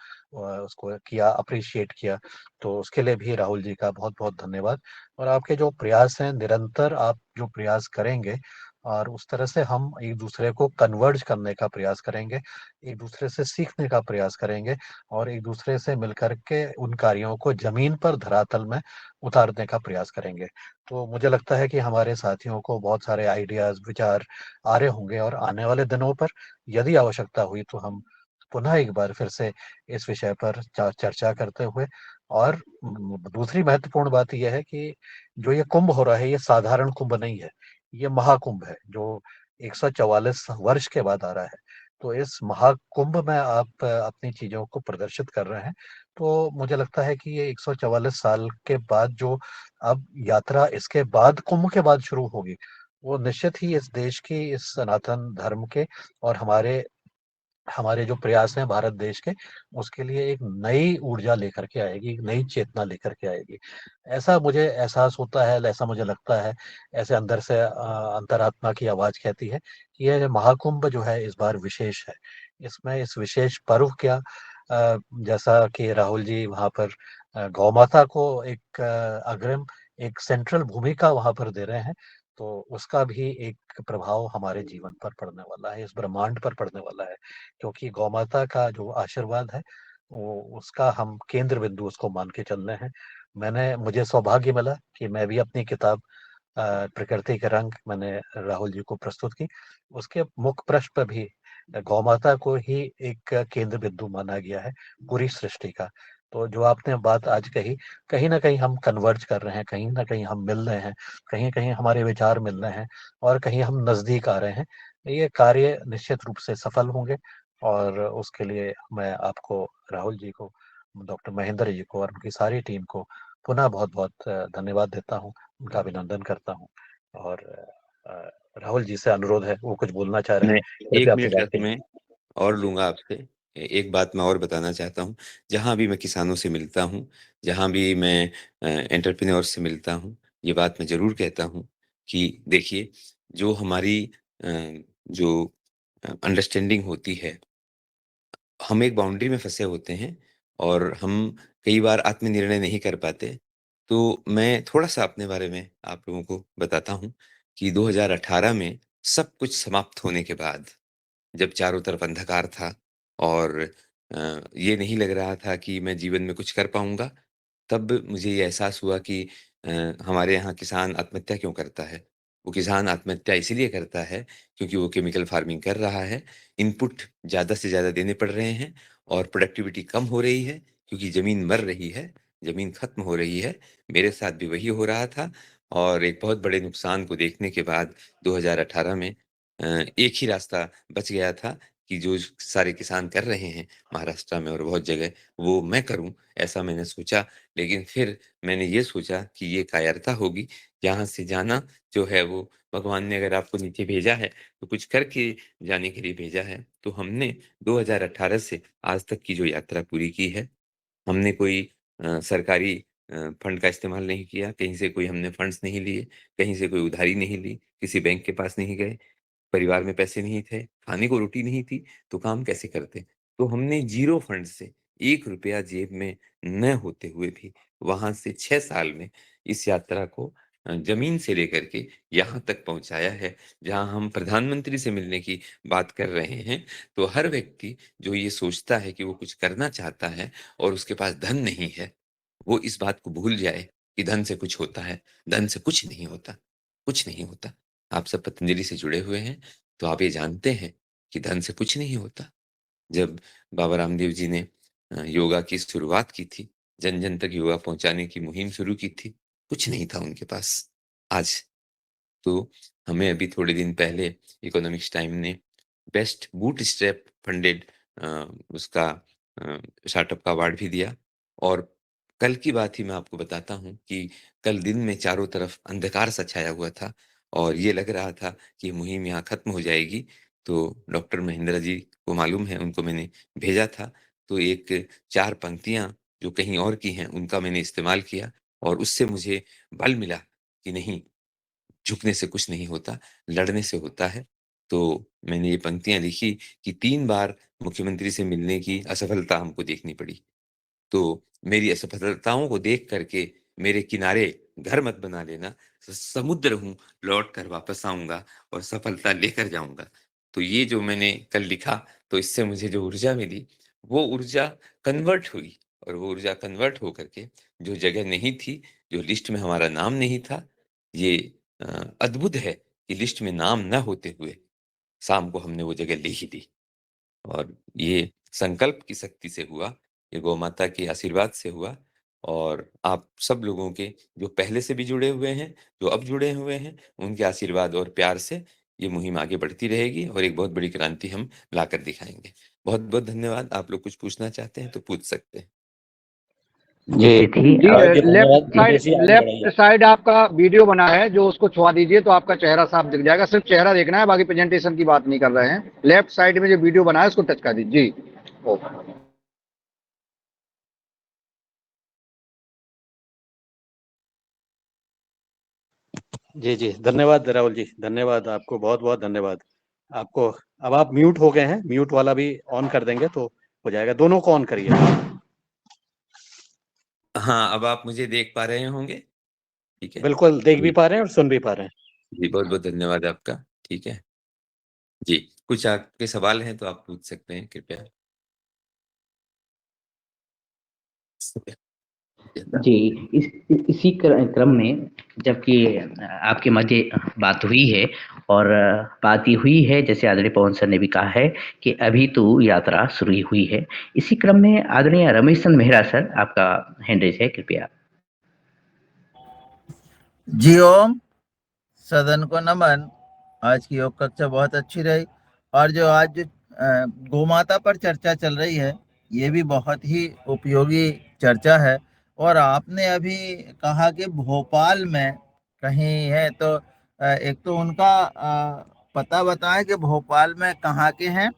किया, एप्रिशिएट किया। तो उसके लिए भी राहुल जी का बहुत-बहुत धन्यवाद और आपके जो प्रयास हैं, निरंतर आप जो प्रयास करेंगे और उस तरह से हम एक-दूसरे को कन्वर्ज करने का प्रयास करेंगे, एक-दूसरे से सीखने का प्रयास करेंगे और एक-दूसरे से मिलकर के उन कार्यों को ज़मीन पर धरातल में उतारने का प्रयास करेंगे। तो मुझे लगता है कि हमारे साथियों को बहुत सारे आइडियाज़, विचार आ रहे होंगे और आने वाले दिनों पर यदि आवश्यकता हुई तो हम पुनः एक बार फिर से इस विषय पर चर्चा करते हुए और दूसरी महत्वपूर्ण बात ये है कि जो ये कुंभ हो रहा है, ये साधारण कुंभ नहीं है, ये महाकुंभ है, जो 144 वर्ष के बाद आ रहा है। तो इस महाकुंभ में आप अपनी चीज़ों को प्रदर्शित कर रहे हैं, तो मुझे लगता है कि ये 144 साल के बाद जो अब यात्रा इसके बाद कुंभ के बाद शुरू होगी, वो निश्चित ही इस देश की, इस सनातन धर्म के और हमारे हमारे जो प्रयास हैं भारत देश के, उसके लिए एक नई ऊर्जा लेकर के आएगी, एक नई चेतना लेकर के आएगी। ऐसा मुझे एहसास होता है, ऐसा मुझे लगता है, ऐसे अंदर से अंतरात्मा की आवाज़ कहती है कि ये महाकुंभ जो है इस बार विशेष है। इसमें इस विशेष पर्व क्या जैसा कि राहुल जी वहाँ पर गौ माता को एक अग्रिम एक सेंट्रल भूमिका वहाँ पर दे रहे हैं, तो उसका भी एक प्रभाव हमारे जीवन पर पड़ने वाला है, इस ब्रह्मांड पर पड़ने वाला है। क्योंकि गौ माता का जो आशीर्वाद है, वो उसका हम केंद्र बिंदु उसको मान के चल रहे हैं मुझे सौभाग्य मिला कि मैं भी अपनी किताब प्रकृति के रंग मैंने राहुल जी को प्रस्तुत की। उसके मुख पृष्ठ पर भी गौ-माता को ही एक केंद्र बिंदु माना गया है पूरी सृष्टि का। तो जो आपने बात आज कही, कहीं न कहीं हम कन्वर्ज कर रहे हैं, कहीं न कहीं हम मिल रहे हैं, कहीं-कहीं हमारे विचार मिल रहे हैं और कहीं हम नज़दीक आ रहे हैं। ये कार्य निश्चित रूप से सफल होंगे और उसके लिए मैं आपको, राहुल जी को, डॉक्टर महेंद्र जी को और उनकी सारी टीम को पुनः बहुत-बहुत धन्यवाद देता हूँ, उनका अभिनंदन करता हूँ और अ, राहुल जी से अनुरोध है, वो कुछ बोलना चाह रहे हैं, मैं 1 कृपया अपनी मिनट का बात समय कहिए। और जी, लूँगा आपसे। एक बात मैं और बताना चाहता हूँ, जहाँ भी मैं किसानों से मिलता हूँ, जहाँ भी मैं एंटरप्रेन्योर से मिलता हूँ, ये बात मैं ज़रूर कहता हूँ कि देखिए, जो हमारी जो अंडरस्टैंडिंग होती है, हम एक बाउंड्री में फँसे होते हैं और हम कई बार आत्मनिर्णय नहीं कर पाते। तो मैं थोड़ा-सा अपने बारे में आप लोगों को बताता हूँ कि 2018 में सब कुछ समाप्त होने के बाद, जब चारों तरफ अंधकार था और ये नहीं लग रहा था कि मैं जीवन में कुछ कर पाऊँगा, तब मुझे ये एहसास हुआ कि अ, हमारे यहाँ किसान आत्महत्या क्यों करता है? वो किसान आत्महत्या इसीलिए करता है क्योंकि वो केमिकल फार्मिंग कर रहा है, इनपुट ज़्यादा से ज़्यादा देने पड़ रहे हैं और प्रोडक्टिविटी कम हो रही है क्योंकि ज़मीन मर रही है, ज़मीन खत्म हो रही है। मेरे साथ भी वही हो रहा था और एक बहुत बड़े नुकसान को देखने के बाद 2018 में एक ही रास्ता बच गया था कि जो सारे किसान कर रहे हैं महाराष्ट्र में और बहुत जगह, वो मैं करूँ, ऐसा मैंने सोचा। लेकिन फिर मैंने ये सोचा कि ये कायरता होगी, यहाँ से जाना जो है वो भगवान ने अगर आपको नीचे भेजा है, तो कुछ करके जाने के लिए भेजा है। तो हमने 2018 से आज तक की जो यात्रा पूरी की है, हमने कोई सरकारी फंड का इस्तेमाल नहीं किया, कहीं से कोई हमने फंड्स नहीं लिए, कहीं से कोई उधारी नहीं ली, किसी बैंक के पास नहीं गए। परिवार में पैसे नहीं थे, खाने को रोटी नहीं थी, तो काम कैसे करते? तो हमने ज़ीरो फंड से ₹1 जेब में न होते हुए भी वहाँ से 6 साल में इस यात्रा को ज़मीन से लेकर के यहाँ तक पहुँचाया है, जहाँ हम प्रधानमंत्री से मिलने की बात कर रहे हैं, तो हर व्यक्ति जो ये सोचता है कि वो कुछ करना चाहता है और उसके पास धन नहीं है, वो इस बात को भूल जाए कि धन से कुछ होता है, धन से कुछ नहीं होता, कुछ नहीं होता। आप सब पतंजलि से जुड़े हुए हैं, तो आप ये जानते हैं कि धन से कुछ नहीं होता। जब बाबा रामदेव जी ने योगा की शुरुआत की थी, जन-जन तक योगा पहुँचाने की मुहिम शुरू की थी, कुछ नहीं था उनके पास। आज तो हमें अभी थोड़े दिन पहले इकोनॉमिक्स टाइम ने बेस्ट बूटस्ट्रैप फंडेड अ, उसका स्टार्टअप का अवार्ड भी दिया और कल की बात ही मैं आपको बताता हूँ कि कल दिन में चारों तरफ अंधकार सा छाया हुआ था और ये लग रहा था कि ये मुहिम यहाँ खत्म हो जाएगी। तो डॉक्टर महेंद्र जी को मालूम है, उनको मैंने भेजा था, तो एक 4 पंक्तियाँ जो कहीं और की हैं, उनका मैंने इस्तेमाल किया और उससे मुझे बल मिला कि नहीं, झुकने से कुछ नहीं होता, लड़ने से होता है। तो मैंने ये पंक्तियाँ लिखी कि 3 बार मुख्यमंत्री से मिलने की असफलता हमको देखनी पड़ी। तो मेरी असफलताओं को देख कर के मेरे किनारे घर मत बना लेना, समुद्र हूँ, लौट कर वापस आऊँगा और सफलता लेकर जाऊँगा। तो ये जो मैंने कल लिखा, तो इससे मुझे जो ऊर्जा मिली, वो ऊर्जा कन्वर्ट हुई और वो ऊर्जा कन्वर्ट हो कर के जो जगह नहीं थी, जो लिस्ट में हमारा नाम नहीं था, ये अ, अद्भुत है कि लिस्ट में नाम ना होते हुए शाम को हमने वो जगह ले ही ली। और ये संकल्प की शक्ति से हुआ, ये गौ माता के आशीर्वाद से हुआ और आप सब लोगों के जो पहले से भी जुड़े हुए हैं, जो अब जुड़े हुए हैं, उनके आशीर्वाद और प्यार से ये मुहिम आगे बढ़ती रहेगी और एक बहुत बड़ी क्रांति हम लाकर दिखाएँगे। बहुत-बहुत धन्यवाद। आप लोग कुछ पूछना चाहते हैं तो पूछ सकते हैं। ये थी जी जी, धन्यवाद जी। दिनेश जी, आगे लेफ्ट बढ़ाइए। साइड आपका वीडियो बना है जो उसको छुआ दीजिए तो आपका चेहरा साफ दिख जाएगा। सिर्फ चेहरा देखना है, बाकी प्रेजेंटेशन की बात नहीं कर रहे हैं। लेफ्ट साइड में जो वीडियो बना है उसको टच कर दीजिए जी। ओके। जी, जी, धन्यवाद राहुल जी, धन्यवाद आपको, बहुत-बहुत धन्यवाद। आपको अब आप म्यूट हो गए हैं, म्यूट वाला भी ऑन कर देंगे तो हो जाएगा, दोनों को ऑन करिए। हाँ, अब आप मुझे देख पा रहे होंगे, ठीक है? बिल्कुल, देख भी जी, पा रहे हैं और सुन भी पा रहे हैं। जी, बहुत-बहुत धन्यवाद आपका, ठीक है? जी, कुछ आपके सवाल हैं तो आप पूछ सकते हैं कृपया। जी, इसी क्रम में जबकि आपके मध्य बात हुई है और बात ये हुई है जैसे आदरणीय पवन सर ने भी कहा है कि अभी तो यात्रा शुरू ही हुई है। इसी क्रम में आदरणीय रमेश चंद मेहरा सर आपका हैंड रेज़ है कृपया। जी ओम, सदन को नमन। आज की योग कक्षा बहुत अच्छी रही और जो आज गोमाता पर चर्चा चल रही है ये भी बहुत ही उपयोगी चर्चा है। और आपने अभी कहा कि भोपाल में कहीं है तो एक तो उनका पता बताएं कि भोपाल में कहाँ के हैं,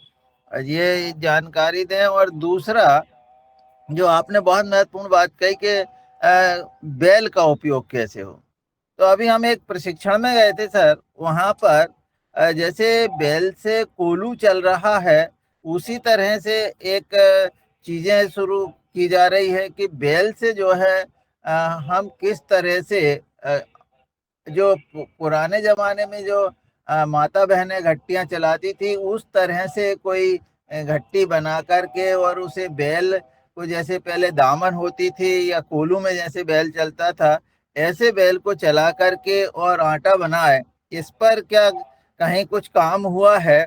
ये जानकारी दें। और दूसरा जो आपने बहुत महत्वपूर्ण बात कही कि बैल का उपयोग कैसे हो। तो अभी हम एक प्रशिक्षण में गए थे सर, वहां पर जैसे बैल से कोलू चल रहा है उसी तरह से एक चीजें शुरू की जा रही है कि बैल से जो है हम किस तरह से जो पुराने जमाने में जो माता बहनें घट्टियां चलाती थी उस तरह से कोई घट्टी बना करके और उसे बैल को जैसे पहले दामन होती थी या कोलू में जैसे बैल चलता था ऐसे बैल को चला करके और आटा बनाए। इस पर क्या कहीं कुछ काम हुआ है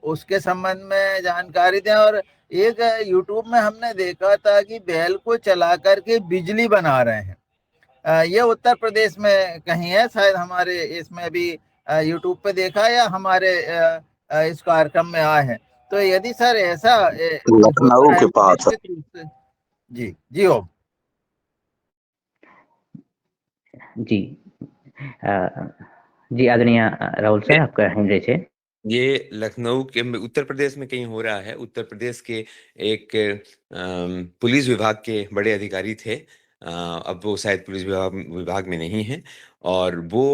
उसके संबंध में जानकारी दें। और एक यूट्यूब में हमने देखा था कि बैल को चला करके बिजली बना रहे हैं। ये उत्तर प्रदेश में कहीं है शायद, हमारे इसमें भी यूट्यूब पे देखा या हमारे इस कार्यक्रम में आए हैं। तो यदि सर ऐसा लखनऊ होता है के तो पास है। निश्चित रूप से जी जी ओम। जी। जी आदरणीय राहुल सर आपका हैंड रेज़ है। ये लखनऊ के उत्तर प्रदेश में कहीं हो रहा है। उत्तर प्रदेश के एक पुलिस विभाग के बड़े अधिकारी थे। अब वो शायद पुलिस विभाग में नहीं हैं और वो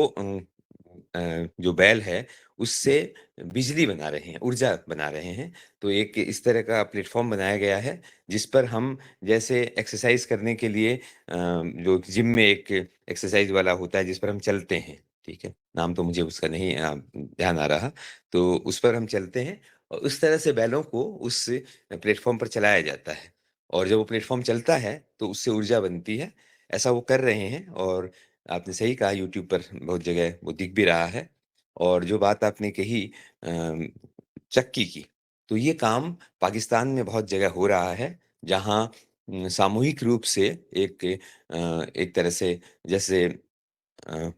जो बैल है उससे बिजली बना रहे हैं, ऊर्जा बना रहे हैं। तो एक इस तरह का प्लेटफ़ॉर्म बनाया गया है जिस पर हम जैसे एक्सरसाइज़ करने के लिए जो जिम में एक एक्सरसाइज़ वाला होता है जिस पर हम चलते हैं, ठीक है? नाम तो मुझे उसका नहीं ध्यान आ रहा। तो उस पर हम चलते हैं और उस तरह से बैलों को उस प्लेटफ़ॉर्म पर चलाया जाता है और जब वो प्लेटफ़ॉर्म चलता है तो उससे ऊर्जा बनती है। ऐसा वो कर रहे हैं और आपने सही कहा यूट्यूब पर बहुत जगह वो दिख भी रहा है। और जो बात आपने कही चक्की की, तो ये काम पाकिस्तान में बहुत जगह हो रहा है जहाँ सामूहिक रूप से एक तरह से जैसे अ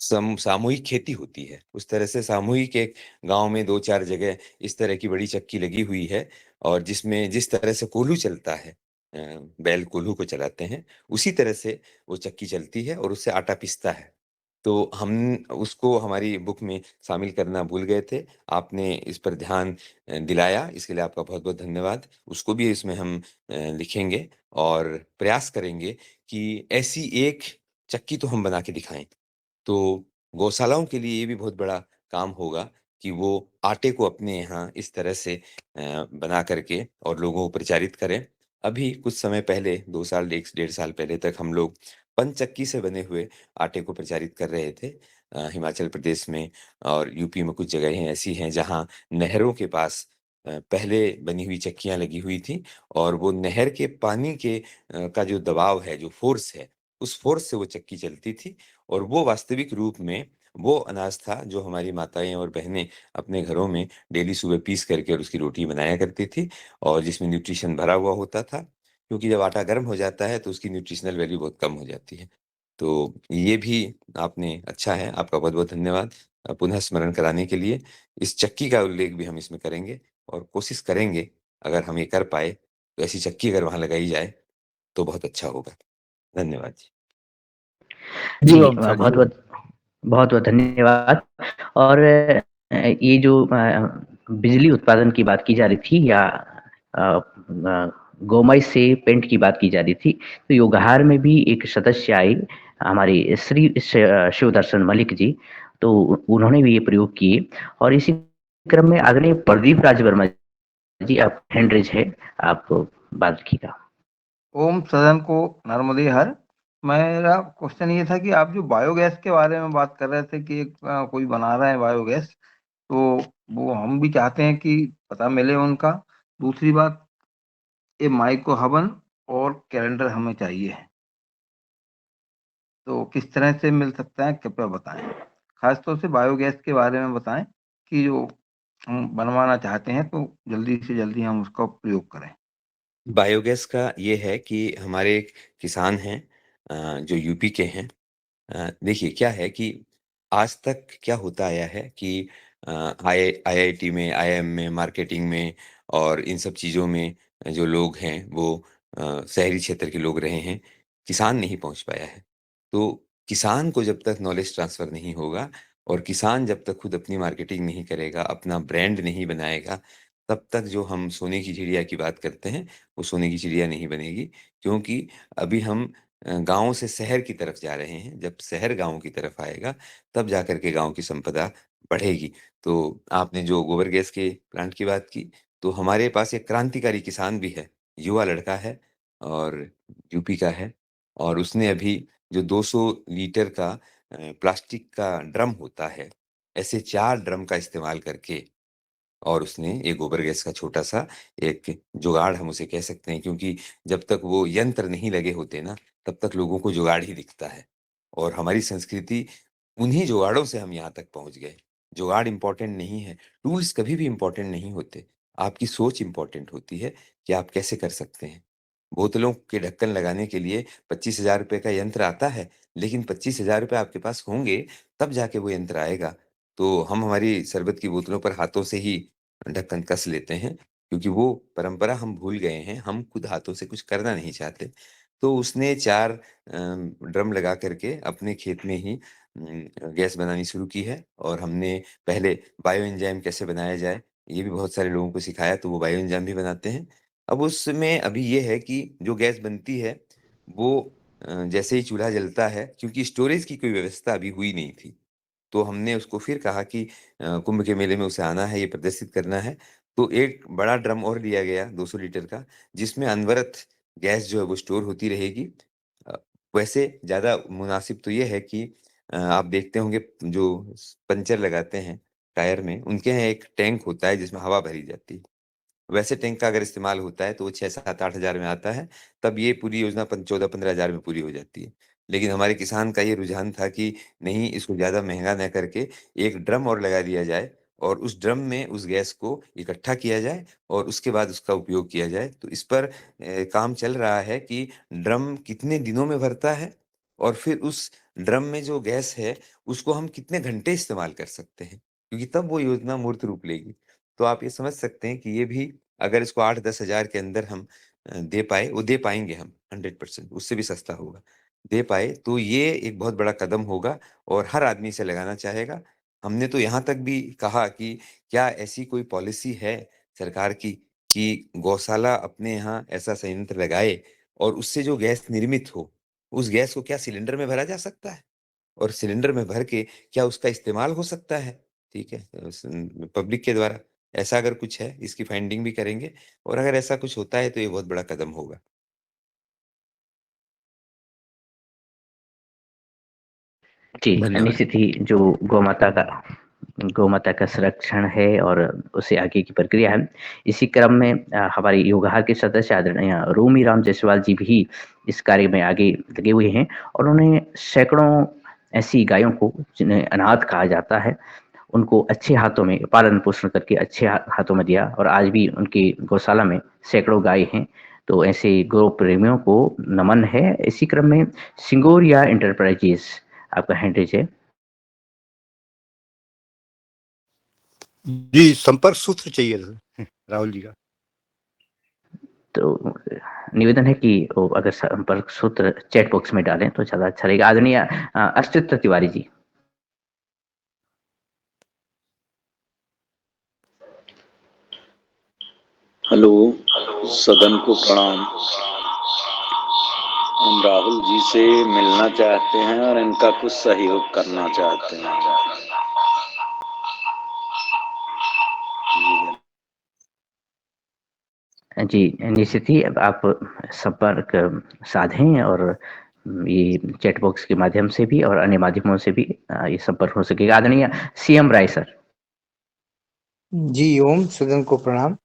सामूहिक खेती होती है, उस तरह से सामूहिक एक गाँव में 2-4 जगह इस तरह की बड़ी चक्की लगी हुई है और जिसमें जिस तरह से कोल्हू चलता है बैल कोल्हू को चलाते हैं, उसी तरह से वो चक्की चलती है और उससे आटा पिसता है। तो हम उसको हमारी बुक में शामिल करना भूल गए थे। आपने इस पर ध्यान दिलाया, इसके लिए आपका बहुत-बहुत धन्यवाद। उसको भी इसमें हम लिखेंगे और प्रयास करेंगे कि ऐसी एक चक्की तो हम बना के दिखाएँ। तो गौशालाओं के लिए ये भी बहुत बड़ा काम होगा कि वो आटे को अपने यहाँ इस तरह से बना करके और लोगों को प्रचारित करें। अभी कुछ समय पहले 2 साल, 1 डेढ़ साल पहले तक हम लोग पंचक्की से बने हुए आटे को प्रचारित कर रहे थे। हिमाचल प्रदेश में और यूपी में कुछ जगहें ऐसी हैं जहाँ नहरों के पास पहले बनी हुई चक्कियाँ लगी हुई थीं और वो नहर के पानी के का जो दबाव है, जो फ़ोर्स है, उस फ़ोर्स से वो चक्की चलती थी और वो वास्तविक रूप में वो अनाज था जो हमारी माताएँ और बहनें अपने घरों में डेली सुबह पीस करके और उसकी रोटी बनाया करती थी और जिसमें न्यूट्रिशन भरा हुआ होता था। क्योंकि जब आटा गर्म हो जाता है तो उसकी न्यूट्रिशनल वैल्यू बहुत कम हो जाती है। तो ये भी आपने अच्छा है, आपका बहुत-बहुत धन्यवाद पुनः स्मरण कराने के लिए। इस चक्की का उल्लेख भी हम इसमें करेंगे और कोशिश करेंगे अगर हम ये कर पाए, तो ऐसी चक्की अगर वहाँ लगाई जाए, तो बहुत अच्छा होगा। धन्यवाद जी। जी जी ओम सर जी। बहुत-बहुत धन्यवाद। और ये जो बिजली उत्पादन की बात की जा रही थी या गोमय से पेंट की बात की जा रही थी, तो योगहार में भी एक सदस्य आए हमारे श्री शिवदर्शन मलिक जी, तो उन्होंने भी ये प्रयोग किए और इसी क्रम में आदरणीय प्रदीप राज वर्मा जी आप हैंड रेज़ है, आप बात रखिएगा। ओम सदन को नर्मदे हर। मेरा क्वेश्चन ये था कि आप जो बायोगैस के बारे में बात कर रहे थे कि एक कोई बना रहा है बायोगैस, तो वो हम भी चाहते हैं कि पता मिले उनका। दूसरी बात, ये माइक्रो हवन और कैलेंडर हमें चाहिए है। तो किस तरह से मिल सकता है कृपया बताएं। खास तौर से बायोगैस के बारे में बताएं कि जो हम बनवाना चाहते हैं तो जल्दी से जल्दी हम उसका प्रयोग करें। बायोगैस का ये है कि हमारे एक किसान हैं जो यूपी के हैं। देखिए क्या है कि आज तक क्या होता आया है कि आईआईटी में, आईआईएम में, मार्केटिंग में और इन सब चीज़ों में जो लोग हैं वो शहरी क्षेत्र के लोग रहे हैं, किसान नहीं पहुँच पाया है। तो किसान को जब तक नॉलेज ट्रांसफ़र नहीं होगा और किसान जब तक खुद अपनी मार्केटिंग नहीं करेगा, अपना ब्रांड नहीं बनाएगा, तब तक जो हम सोने की चिड़िया की बात करते हैं, वो सोने की चिड़िया नहीं बनेगी। क्योंकि अभी हम गाँव से शहर की तरफ जा रहे हैं, जब शहर गाँव की तरफ आएगा, तब जाकर के गाँव की संपदा बढ़ेगी। तो आपने जो गोबर गैस के प्लांट की बात की, तो हमारे पास एक क्रांतिकारी किसान भी है, युवा लड़का है और यूपी का है और उसने अभी जो 200 लीटर का प्लास्टिक का ड्रम होता है, ऐसे 4 ड्रम का इस्तेमाल करके और उसने ये गोबर गैस का छोटा-सा एक जुगाड़ हम उसे कह सकते हैं क्योंकि जब तक वो यंत्र नहीं लगे होते ना, तब तक लोगों को जुगाड़ ही दिखता है। और हमारी संस्कृति उन्हीं जुगाड़ों से हम यहाँ तक पहुँच गए। जुगाड़ इम्पोर्टेंट नहीं है, टूल्स कभी भी इम्पोर्टेंट नहीं होते। आपकी सोच इम्पोर्टेंट होती है कि आप कैसे कर सकते हैं। बोतलों के ढक्कन लगाने के लिए ₹25,000 का यंत्र आता है, लेकिन ₹25,000 आपके पास होंगे, तब जाके वो यंत्र आएगा। तो हम हमारी शरबत की बोतलों पर हाथों से ही ढक्कन कस लेते हैं, क्योंकि वो परंपरा हम भूल गए हैं, हम खुद हाथों से कुछ करना नहीं चाहते। तो उसने 4 ड्रम लगा कर के अपने खेत में ही गैस बनानी शुरू की है और हमने पहले बायो एंजाइम कैसे बनाया जाए, ये भी बहुत सारे लोगों को सिखाया, तो वो बायो एंजाइम भी बनाते हैं। अब उसमें अभी ये है कि जो गैस बनती है, वो जैसे ही चूल्हा जलता है क्योंकि स्टोरेज की कोई व्यवस्था अभी हुई नहीं थी। तो हमने उसको फिर कहा कि कुंभ के मेले में उसे आना है, ये प्रदर्शित करना है। तो एक बड़ा ड्रम और लिया गया 200 लीटर का, जिसमें अनवरत गैस जो है वो स्टोर होती रहेगी। अ, वैसे ज़्यादा मुनासिब तो ये है कि आप देखते होंगे जो पंचर लगाते हैं टायर में, उनके यहाँ एक टैंक होता है जिसमें हवा भरी जाती है। वैसे टैंक का अगर इस्तेमाल होता है तो वो 6, 7, 8 हज़ार में आता है, तब ये पूरी योजना 14-15 हज़ार में पूरी हो जाती है। लेकिन हमारे किसान का ये रुझान था कि नहीं इसको ज़्यादा महँगा ना करके एक ड्रम और लगा दिया जाए और उस ड्रम में उस गैस को इकट्ठा किया जाए और उसके बाद उसका उपयोग किया जाए। तो इस पर काम चल रहा है कि ड्रम कितने दिनों में भरता है और फिर उस ड्रम में जो गैस है, उसको हम कितने घंटे इस्तेमाल कर सकते हैं, क्योंकि तब वो योजना मूर्त रूप लेगी। तो आप ये समझ सकते हैं कि ये भी अगर इसको 8-10 हज़ार के अंदर हम दे पाए, वो दे पाएँगे हम 100% उससे भी सस्ता होगा। दे पाए तो ये एक बहुत बड़ा कदम होगा और हर आदमी इसे लगाना चाहेगा। हमने तो यहाँ तक भी कहा कि क्या ऐसी कोई पॉलिसी है सरकार की कि गौशाला अपने यहाँ ऐसा संयंत्र लगाए और उससे जो गैस निर्मित हो, उस गैस को क्या सिलेंडर में भरा जा सकता है? और सिलेंडर में भर के क्या उसका इस्तेमाल हो सकता है? ठीक है? पब्लिक के द्वारा। ऐसा अगर कुछ है, इसकी फाइंडिंग भी करेंगे और अगर ऐसा कुछ होता है तो ये बहुत बड़ा कदम होगा। जी, धन्यवाद। निश्चित ही जो गौ माता का संरक्षण है और उससे आगे की प्रक्रिया है। इसी क्रम में हमारे योगहार के सदस्य आदरणीय रोमी राम जायसवाल जी भी इस कार्य में आगे लगे हुए हैं और उन्होंने सैकड़ों ऐसी गायों को जिन्हें अनाथ कहा जाता है, उनको अच्छे हाथों में पालन-पोषण करके अच्छे हाथों में दिया और आज भी उनकी गौशाला में सैकड़ों गाय हैं। तो ऐसे गौ प्रेमियों को नमन है। इसी क्रम में सिंगोरिया एंटरप्राइजेज़ आपका हैंडल है। जी, संपर्क सूत्र चाहिए था राहुल जी का। तो निवेदन है कि वो अगर संपर्क सूत्र चैट बॉक्स में डालें तो ज़्यादा अच्छा रहेगा। आदरणीय अर्चित तिवारी जी। हेलो, सदन को प्रणाम। हम राहुल जी से मिलना चाहते हैं और इनका कुछ सहयोग करना चाहते हैं। जी, निश्चित ही अब आप संपर्क साधें और ये चैट बॉक्स के माध्यम से भी और अन्य माध्यमों से भी ये संपर्क हो सकेगा। आदरणीय सीएम राय सर। जी ओम, सदन को प्रणाम।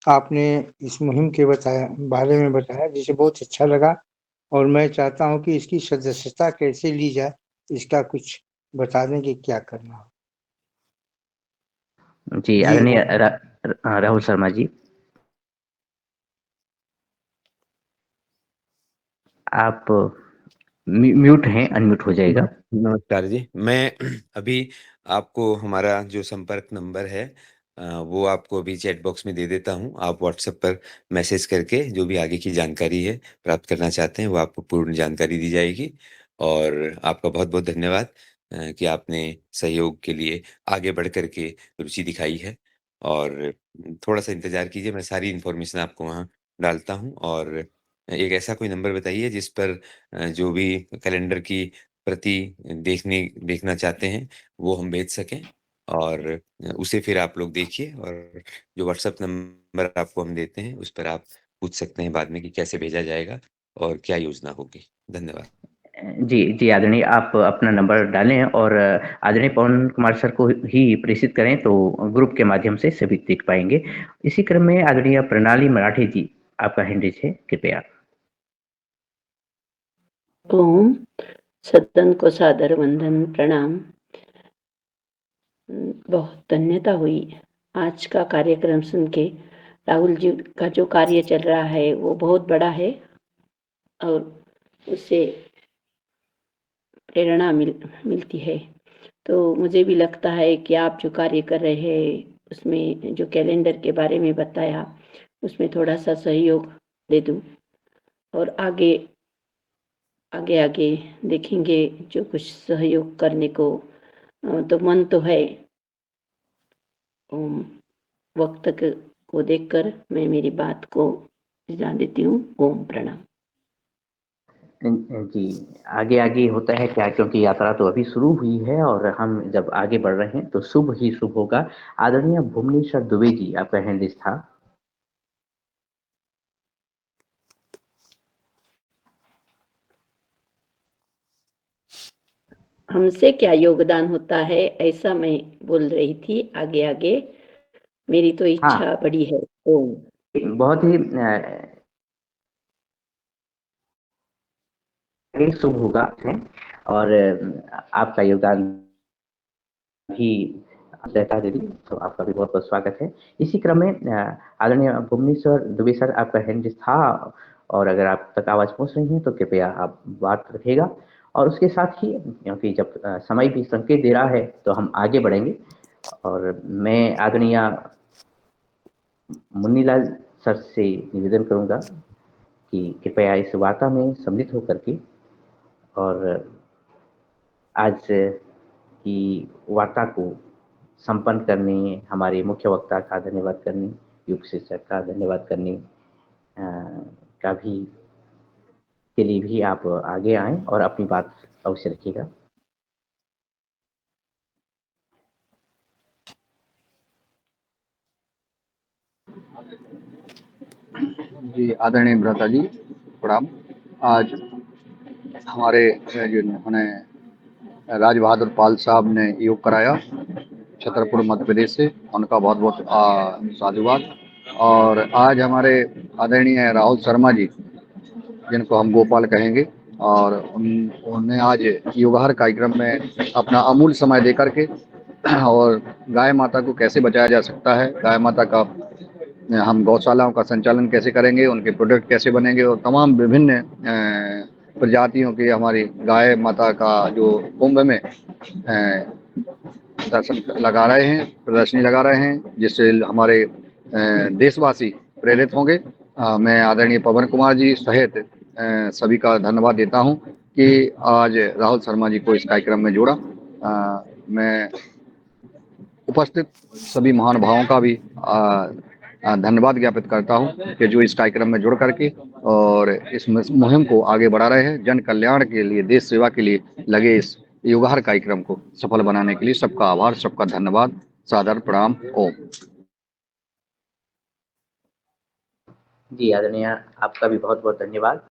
आपने इस मुहिम के बारे में बताया, जिसे बहुत अच्छा लगा और मैं चाहता हूँ कि इसकी सदस्यता कैसे ली जाए, इसका कुछ बता दें कि क्या करना हो। जी, जी, आदरणीय ओम। राहुल शर्मा जी, आप म्यूट हैं, अनम्यूट हो जाइएगा। नमस्कार जी। मैं अभी आपको हमारा जो संपर्क नंबर है वो आपको अभी चैट बॉक्स में दे देता हूँ। आप व्हाट्सएप पर मैसेज करके जो भी आगे की जानकारी है प्राप्त करना चाहते हैं, वो आपको पूर्ण जानकारी दी जाएगी। और आपका बहुत-बहुत धन्यवाद कि आपने सहयोग के लिए आगे बढ़ कर के रुचि दिखाई है। और थोड़ा-सा इंतज़ार कीजिए, मैं सारी इन्फॉर्मेशन आपको वहाँ डालता हूँ। और एक ऐसा कोई नंबर बताइए जिस पर जो भी कैलेंडर की प्रति देखना चाहते हैं, वो हम भेज सकें। और उसे फिर आप लोग देखिए। और जो व्हाट्सएप नंबर आपको हम देते हैं, उस पर आप पूछ सकते हैं बाद में कि कैसे भेजा जाएगा और क्या योजना होगी। धन्यवाद। जी, जी आदरणीय, आप अपना नंबर डालें और आदरणीय पवन कुमार सर को ही प्रेषित करें, तो ग्रुप के माध्यम से सभी देख पाएँगे। इसी क्रम में आदरणीय प्रणाली मराठी जी, आपका हैंड रेज़ है, कृपया। ओम, सदन को सादर वंदन प्रणाम। बहुत धन्यता हुई आज का कार्यक्रम सुन के। राहुल जी का जो कार्य चल रहा है वो बहुत बड़ा है और उससे प्रेरणा मिलती है। तो मुझे भी लगता है कि आप जो कार्य कर रहे हैं उसमें जो कैलेंडर के बारे में बताया उसमें थोड़ा सा सहयोग दे दूं और आगे आगे आगे देखेंगे जो कुछ सहयोग करने को तो मन तो है। ओम, वक्त को देखकर मैं मेरी बात को जान देती हूँ। ओम प्रणाम। जी, आगे-आगे होता है क्या, क्योंकि यात्रा तो अभी शुरू हुई है और हम जब आगे बढ़ रहे हैं तो शुभ ही शुभ होगा। आदरणीय भुवनेश्वर दुबे जी, आपका हैंड रेज़ था। हमसे क्या योगदान होता है ऐसा मैं बोल रही थी। आगे आगे मेरी तो हाँ, इच्छा बड़ी है। ओम। बहुत ही शुभ होगा है और आपका योगदान भी रहता है दीदी, तो आपका भी बहुत-बहुत स्वागत है। इसी क्रम में आदरणीय भुवनेश्वर दुबे सर, आपका हैंड रेज़ था और अगर आप तक आवाज़ पहुँच रही है तो कृपया आप बात रखिएगा। और उसके साथ ही, क्योंकि जब समय भी संकेत दे रहा है तो हम आगे बढ़ेंगे और मैं आदरणीय मुन्नीलाल सर से निवेदन करूँगा कि कृपया इस वार्ता में सम्मिलित होकर के और आज की वार्ता को संपन्न करने, हमारे मुख्य वक्ता का धन्यवाद करने, युग शीर्षक का धन्यवाद करने का भी के लिए भी आप आगे आएँ और अपनी बात अवश्य रखिएगा। जी, आदरणीय भ्राता जी, प्रणाम। आज हमारे जिन्होंने राज बहादुर पाल साहब ने योग कराया छतरपुर मध्य प्रदेश से, उनका बहुत बहुत साधुवाद। और आज हमारे आदरणीय राहुल शर्मा जी, जिनको हम गोपाल कहेंगे, और उन्होंने आज योगाहार कार्यक्रम में अपना अमूल्य समय दे करके और गाय माता को कैसे बचाया जा सकता है, गाय माता का हम गौशालाओं का संचालन कैसे करेंगे, उनके प्रोडक्ट कैसे बनेंगे और तमाम विभिन्न प्रजातियों की हमारी गाय माता का जो कुंभ में दर्शन लगा रहे हैं, प्रदर्शनी लगा रहे हैं, जिससे हमारे देशवासी प्रेरित होंगे। मैं आदरणीय पवन कुमार जी सहित सभी का धन्यवाद देता हूं कि आज राहुल शर्मा जी को इस कार्यक्रम में जोड़ा। मैं उपस्थित सभी महानुभावों का भी धन्यवाद ज्ञापित करता हूं कि जो इस कार्यक्रम में जुड़ करके और इस मुहिम को आगे बढ़ा रहे हैं, जन कल्याण के लिए, देश सेवा के लिए लगे इस योगाहार कार्यक्रम को सफल बनाने के लिए सबका आभार, सबका धन्यवाद, सादर प्रणाम। ओम। जी आदरणीय, आपका भी बहुत-बहुत धन्यवाद।